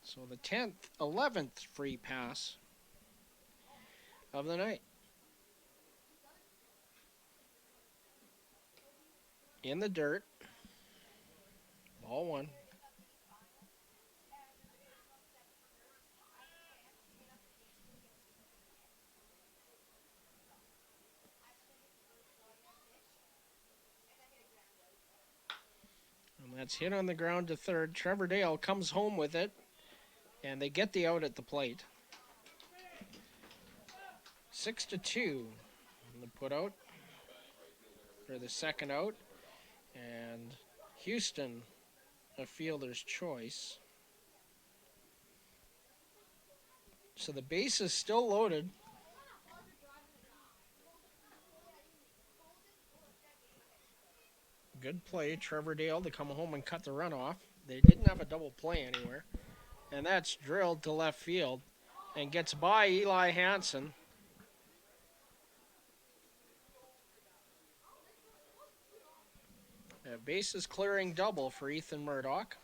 So the 11th free pass of the night. In the dirt. Ball 1. And that's hit on the ground to third. Trevor Dale comes home with it, and they get the out at the plate. 6-2. The put out for the second out, and Houston a fielder's choice. So the base is still loaded. Good play, Trevor Dale, to come home and cut the run off. They didn't have a double play anywhere. And that's drilled to left field and gets by Eli Hansen. A bases clearing double for Ethan Murdoch.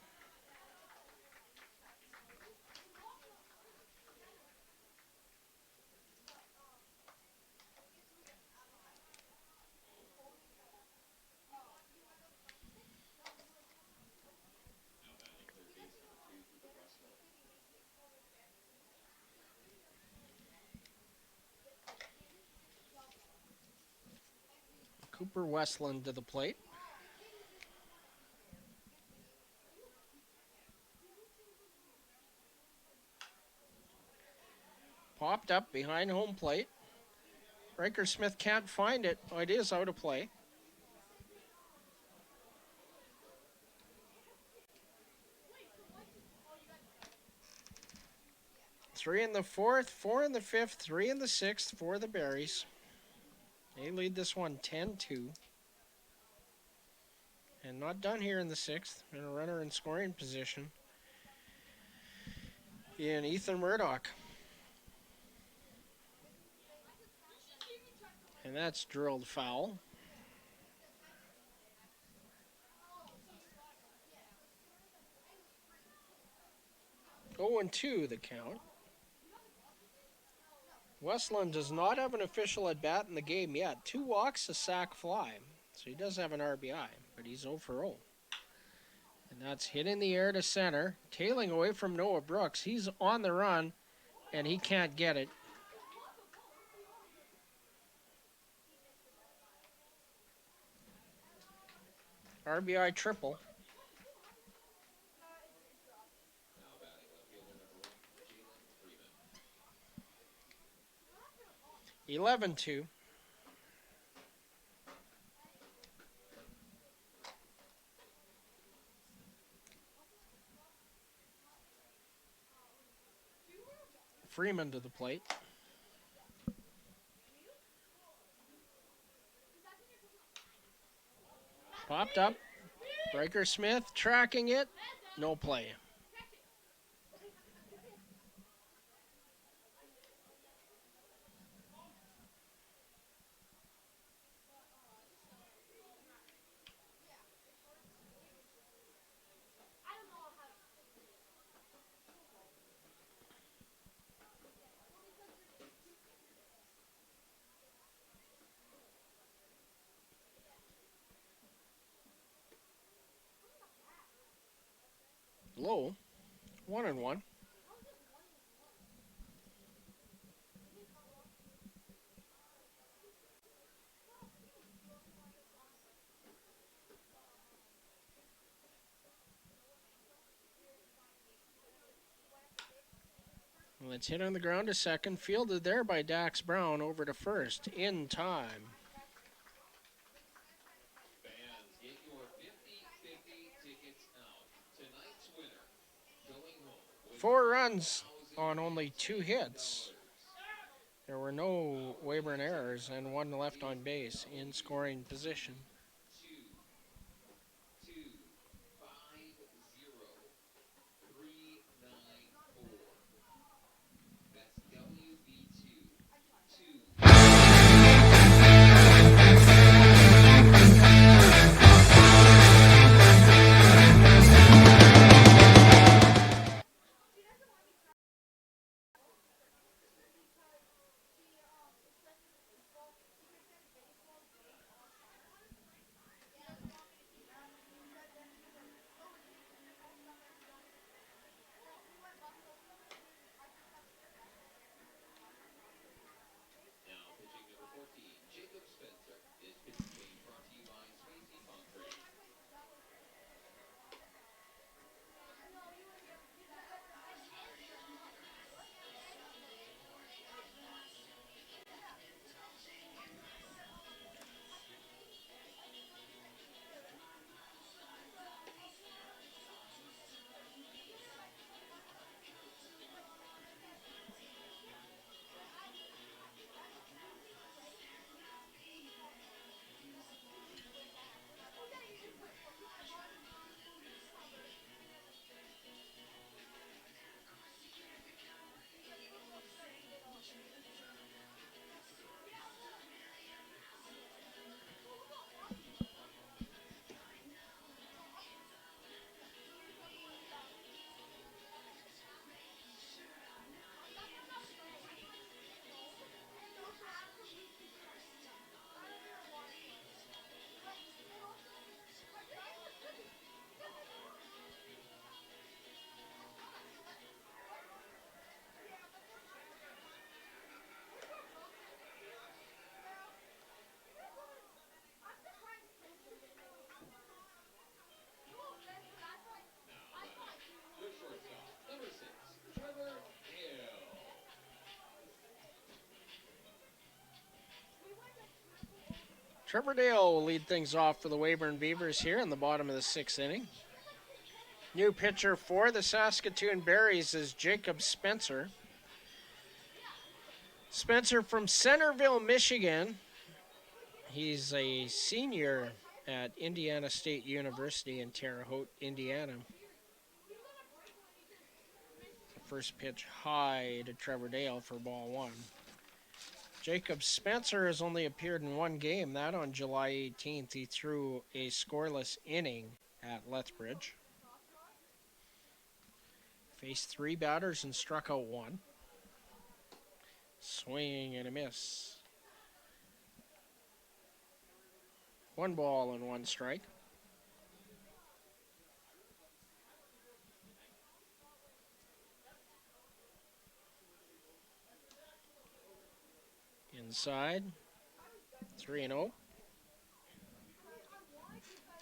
Cooper Westland to the plate. Popped up behind home plate. Riker Smith can't find it. Oh, it is out of play. Three in the fourth, 4 in the fifth, 3 in the sixth for the Berries. They lead this one 10-2. And not done here in the sixth. And a runner in scoring position in Ethan Murdoch. And that's drilled foul. Oh, and 2 the count. Westland does not have an official at bat in the game yet. 2 walks, a sac fly. So he does have an RBI, but he's 0 for 0. And that's hit in the air to center, tailing away from Noah Brooks. He's on the run, and he can't get it. RBI triple. Eleven 2. Freeman to the plate. Popped up. Riker Smith tracking it. No play. Low. 1-1. Well, it's hit on the ground to second. Fielded there by Dax Brown over to first in time. Fans, get your 50-50 tickets out. Tonight's winner going home with 4 runs on only 2 hits. There were no Weyburn errors and 1 left on base in scoring position. 2-2-5-0-3-9-4. That's WB2. 2. Now pitching number 14, Jacob Spencer. This pitching change brought to you by Swayze Concrete. Good shortstop, number 6, Trevor Hale. Trevor Dale will lead things off for the Weyburn Beavers here in the bottom of the 6th inning. New pitcher for the Saskatoon Berries is Jacob Spencer. Spencer from Centerville, Michigan. He's a senior at Indiana State University in Terre Haute, Indiana. First pitch high to Trevor Dale for ball 1. Jacob Spencer has only appeared in 1 game, that on July 18th. He threw a scoreless inning at Lethbridge. Faced 3 batters and struck out 1. Swing and a miss. 1 ball and 1 strike. Inside. 3-0.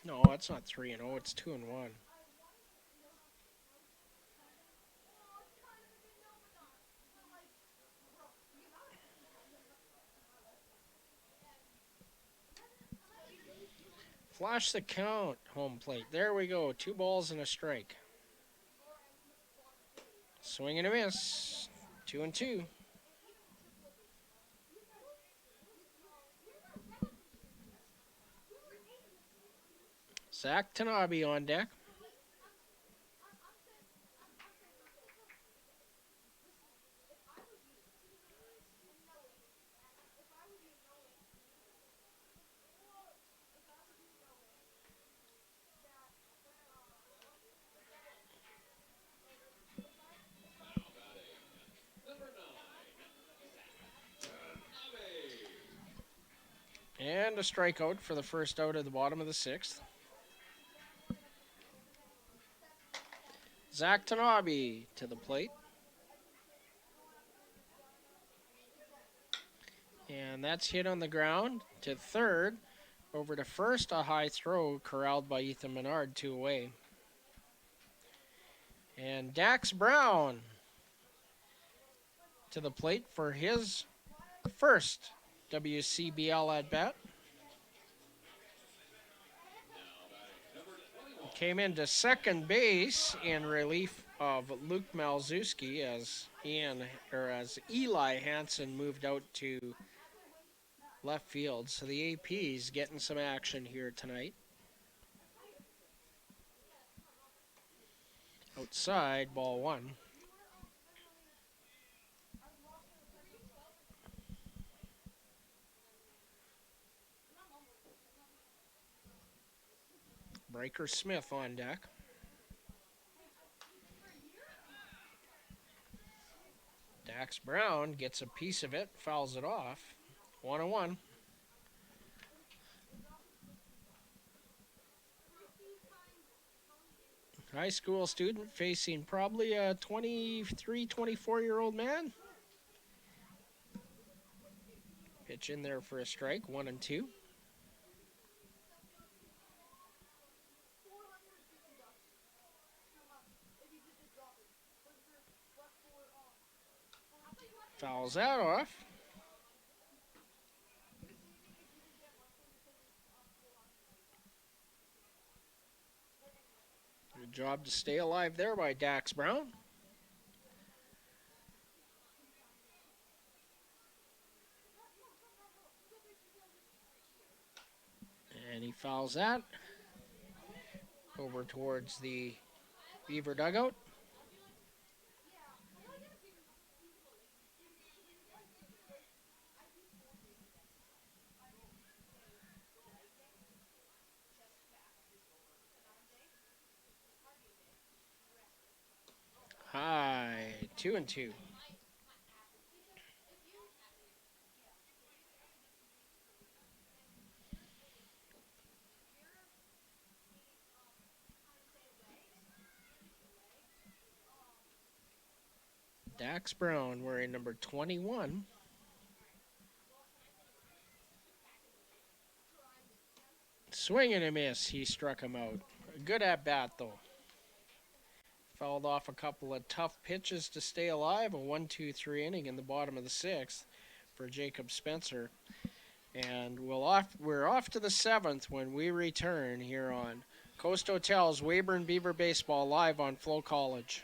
No, it's not 3-0. It's 2-1. Flash the count, home plate. There we go. 2 balls and a strike. Swing and a miss. 2-2. Zach Tanabe on deck. And a strikeout for the first out of the bottom of the 6th. Zach Tanabe to the plate. And that's hit on the ground to third. Over to first, a high throw corralled by Ethan Menard, 2 away. And Dax Brown to the plate for his first WCBL at bat. Came into second base in relief of Luke Malzewski as Eli Hansen moved out to left field. So the AP's getting some action here tonight. Outside, ball one. Breaker Smith on deck. Dax Brown gets a piece of it, fouls it off. 1-1. High school student facing probably a 23, 24-year-old man. Pitch in there for a strike, 1-2. Fouls that off. Good job to stay alive there by Dax Brown. And he fouls that over towards the Beaver dugout. High, 2-2. Dax Brown wearing number 21. Swing and a miss. He struck him out. Good at bat, though. Fouled off a couple of tough pitches to stay alive. A 1-2-3 inning in the bottom of the sixth for Jacob Spencer. And we're off to the seventh when we return here on Coast Hotel's Weyburn Beaver Baseball live on FloCollege.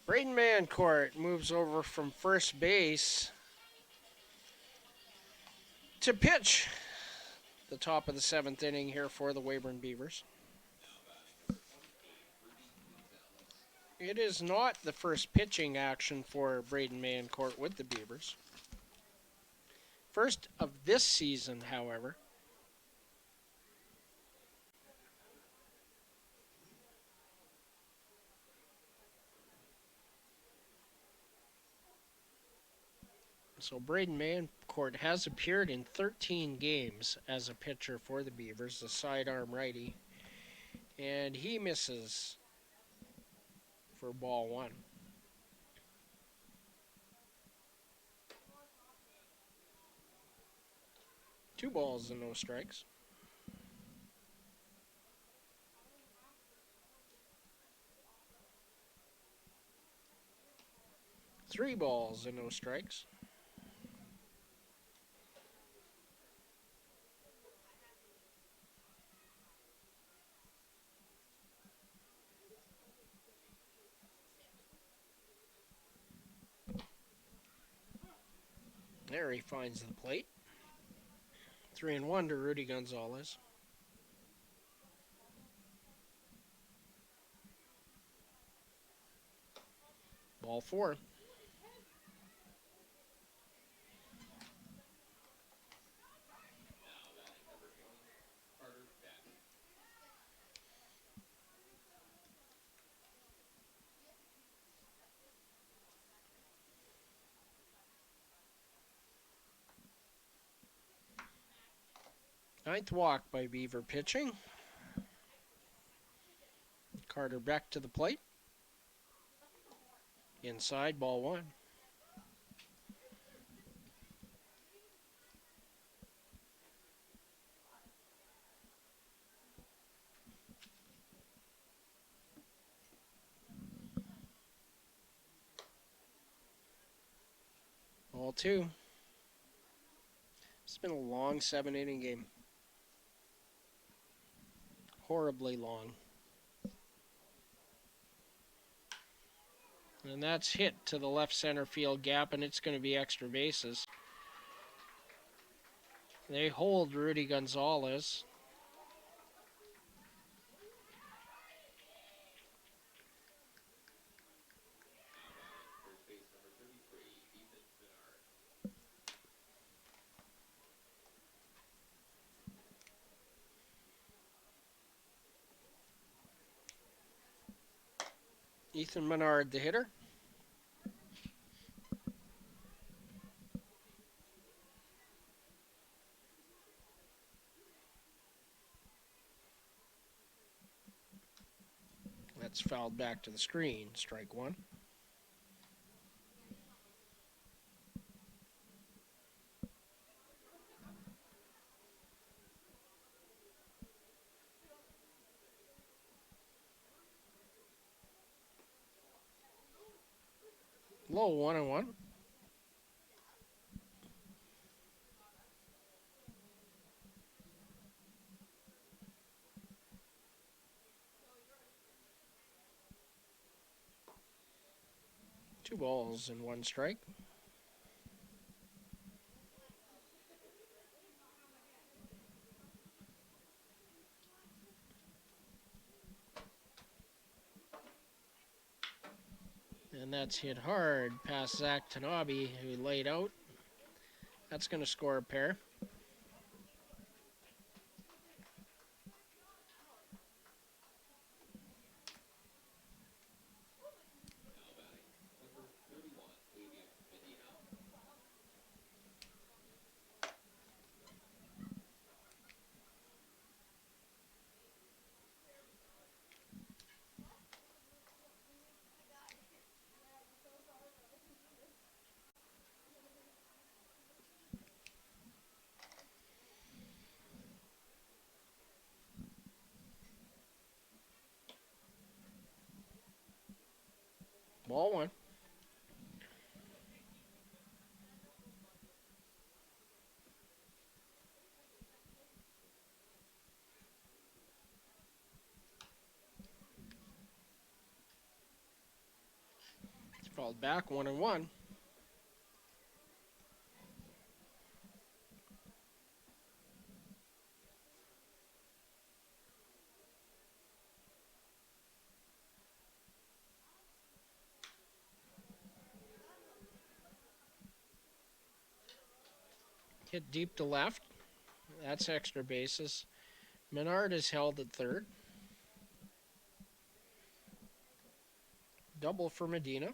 Braden Mancourt moves over from first base to pitch the top of the seventh inning here for the Weyburn Beavers. It is not the first pitching action for Braden Mancourt with the Beavers. First of this season, however. So Braden Mancourt has appeared in 13 games as a pitcher for the Beavers, the sidearm righty. And he misses for ball one. Two balls and no strikes. 3 balls and no strikes. There he finds the plate. 3-1 to Rudy Gonzalez. Ball 4. Ninth walk by Beaver pitching. Carter back to the plate. Inside, ball 1. Ball 2. It's been a long 7-inning game. Horribly long. And that's hit to the left center field gap, and it's going to be extra bases. They hold Rudy Gonzalez. Ethan Menard, the hitter. That's fouled back to the screen. Strike 1. Low 1-1. Two balls and 1 strike. And that's hit hard past Zach Tanabe, who laid out. That's going to score a pair. Ball 1. It's fouled back 1-1. Hit deep to left. That's extra bases. Menard is held at third. Double for Medina.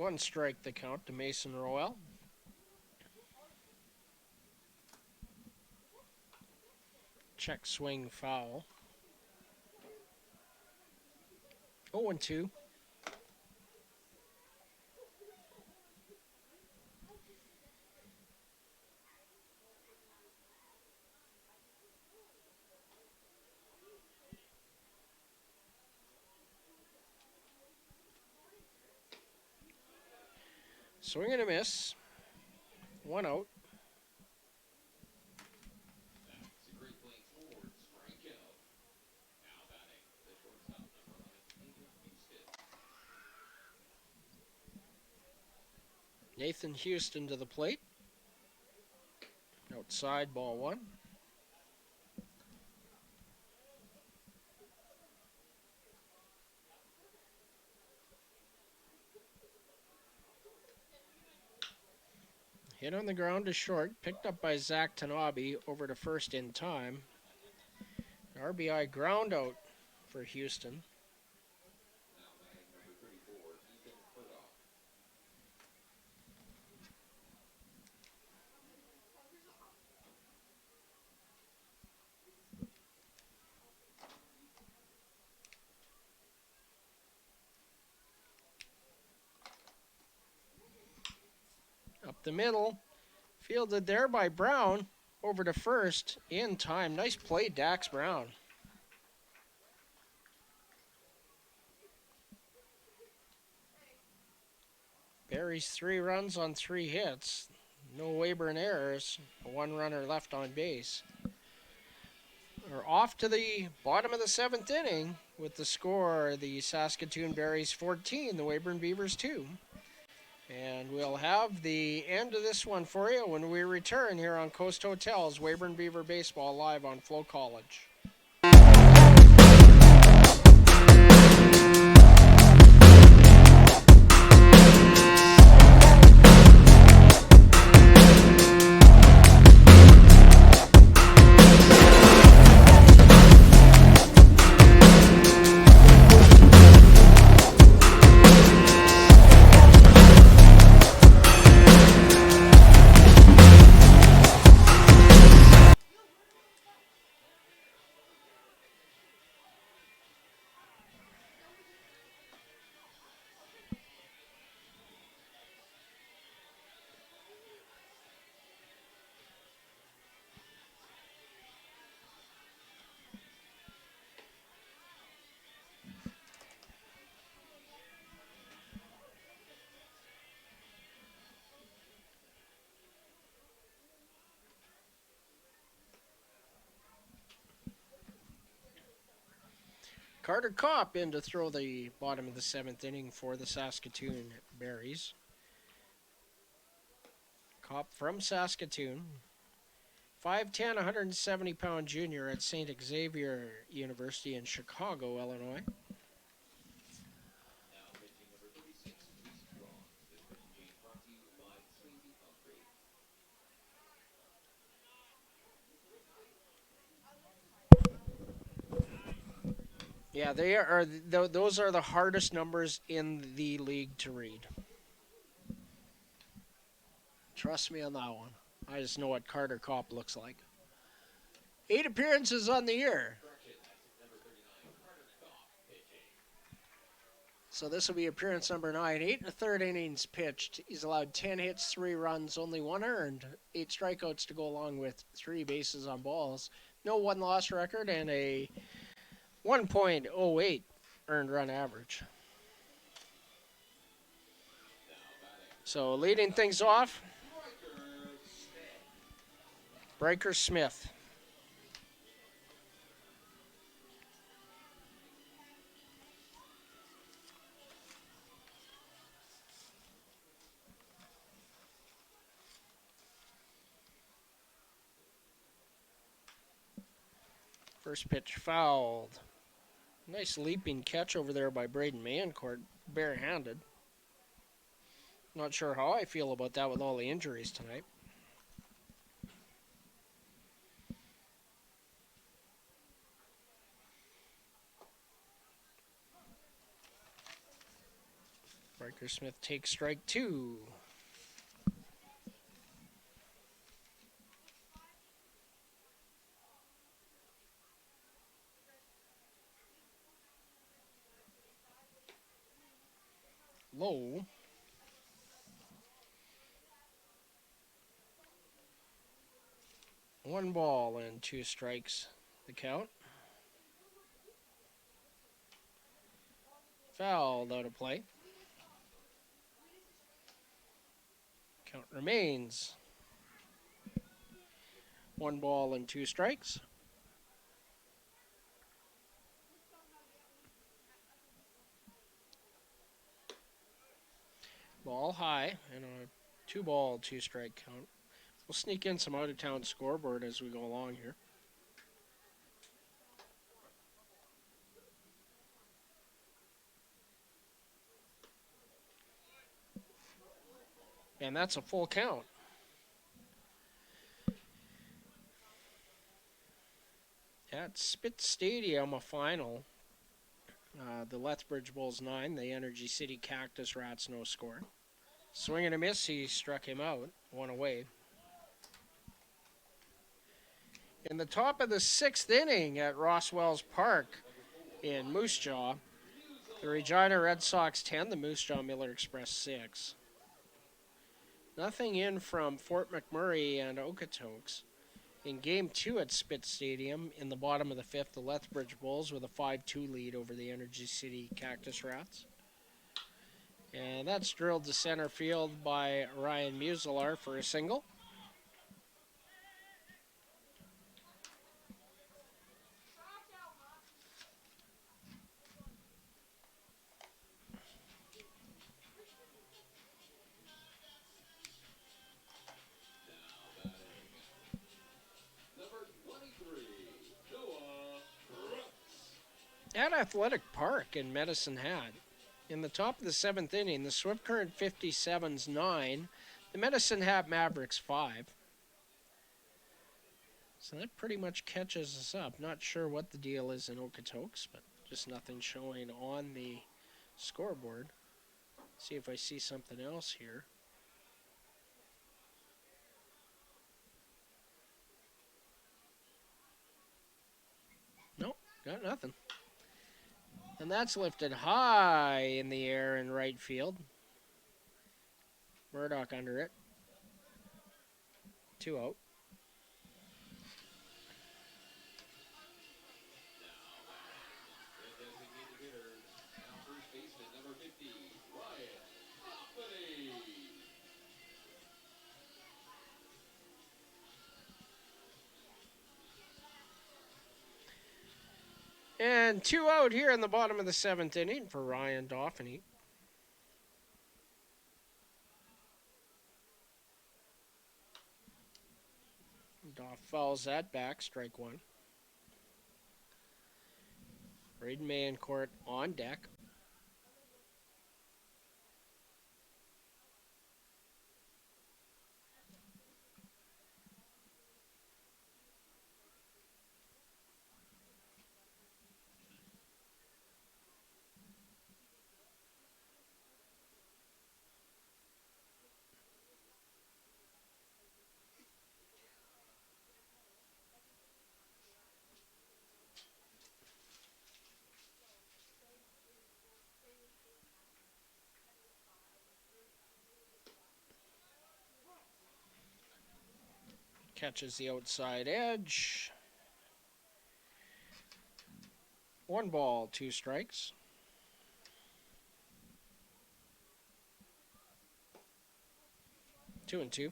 One strike the count to Mason Royal. Check swing foul. 0-2. Swing and a miss. 1 out. That's a great playing forward. Strikeout. Now batting the shortstop, number 11, Nathan Nathan Houston. Houston to the plate. Outside, ball 1. Hit on the ground to short, picked up by Zach Tanabe over to first in time. RBI ground out for Houston. Now batting number 34, Ethan Furdock. Up the middle, fielded there by Brown, over to first in time. Nice play, Dax Brown. Barry's 3 runs on 3 hits. No Weyburn errors. 1 runner left on base. We're off to the bottom of the 7th inning with the score, the Saskatoon Berries 14, the Weyburn Beavers 2. And we'll have the end of this one for you when we return here on Coast Hotels, Weyburn Beaver Baseball live on FloCollege. Carter Kopp in to throw the bottom of the 7th inning for the Saskatoon Berries. Kopp from Saskatoon. 5'10", 170-pound junior at St. Xavier University in Chicago, Illinois. Now pitching number 36, Reese Strong. This pitching game brought to you by Swayze Concrete. Yeah, those are the hardest numbers in the league to read. Trust me on that one. I just know what Carter Kopp looks like. 8 appearances on the year. Correction, that's number 39, Carter Kopp pitching. So this will be appearance number 9. 8 1/3 innings pitched. He's allowed 10 hits, 3 runs, only 1 earned. 8 strikeouts to go along with 3 bases on balls. No 1-loss record and a 1.08 earned run average. So leading things off, Breaker Smith. First pitch fouled. Nice leaping catch over there by Braden Mancourt, barehanded. Not sure how I feel about that with all the injuries tonight. Parker Smith takes strike 2. Low. One ball and 2 strikes, the count. Fouled out of play. Count remains 1 ball and 2 strikes. Ball high and a 2 ball, 2 strike count. We'll sneak in some out of town scoreboard as we go along here. And that's a full count. At Spitz Stadium, a final. The Lethbridge Bulls 9, the Energy City Cactus Rats no score. Swing and a miss, he struck him out, 1 away. In the top of the 6th inning at Rosswells Park in Moose Jaw, the Regina Red Sox 10, the Moose Jaw Miller Express 6. Nothing in from Fort McMurray and Okotoks. In Game 2 at Spitz Stadium, in the bottom of the 5th, the Lethbridge Bulls with a 5-2 lead over the Energy City Cactus Rats. And that's drilled to center field by Ryan Muselar for a single. At Athletic Park in Medicine Hat, in the top of the 7th inning, the Swift Current 57's 9, the Medicine Hat Mavericks 5. So that pretty much catches us up. Not sure what the deal is in Okotoks, but just nothing showing on the scoreboard. See if I see something else here. Nope, got nothing. And that's lifted high in the air in right field. Murdoch under it. 2 out. And 2 out here in the bottom of the 7th inning for Ryan Dauphiny. Doff fouls that back, strike 1. Braden Mayencourt on deck. Catches the outside edge. 1 ball, 2 strikes. Two and two.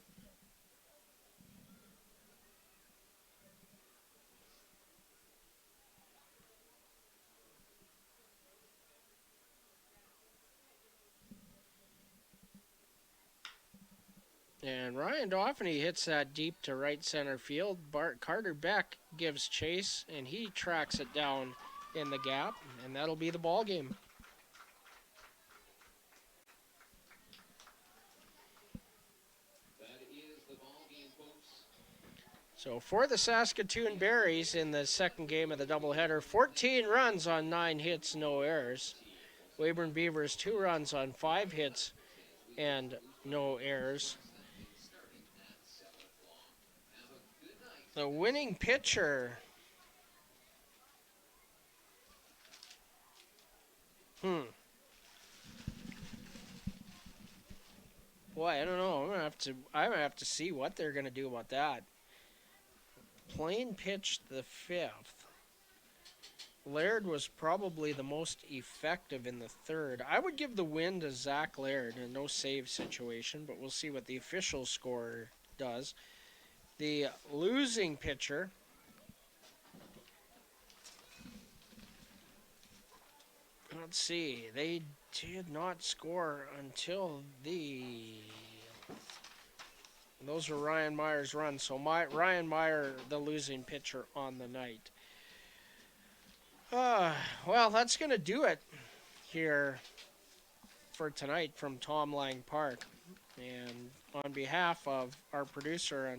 And Ryan Dauphiny hits that deep to right center field. Carter Beck gives chase, and he tracks it down in the gap, and that'll be the ball game. That is the ball game, folks. So for the Saskatoon Berries in the second game of the doubleheader, 14 runs on 9 hits, no errors. Weyburn Beavers 2 runs on 5 hits and no errors. The winning pitcher. Boy, I don't know. I'm gonna have to see what they're gonna do about that. Plain pitched the 5th. Laird was probably the most effective in the 3rd. I would give the win to Zach Laird in no save situation, but we'll see what the official score does. The losing pitcher. Let's see. They did not score until those were Ryan Meyer's runs. So Ryan Meyer, the losing pitcher on the night. Well, that's going to do it here for tonight from Tom Lang Park. And on behalf of our producer and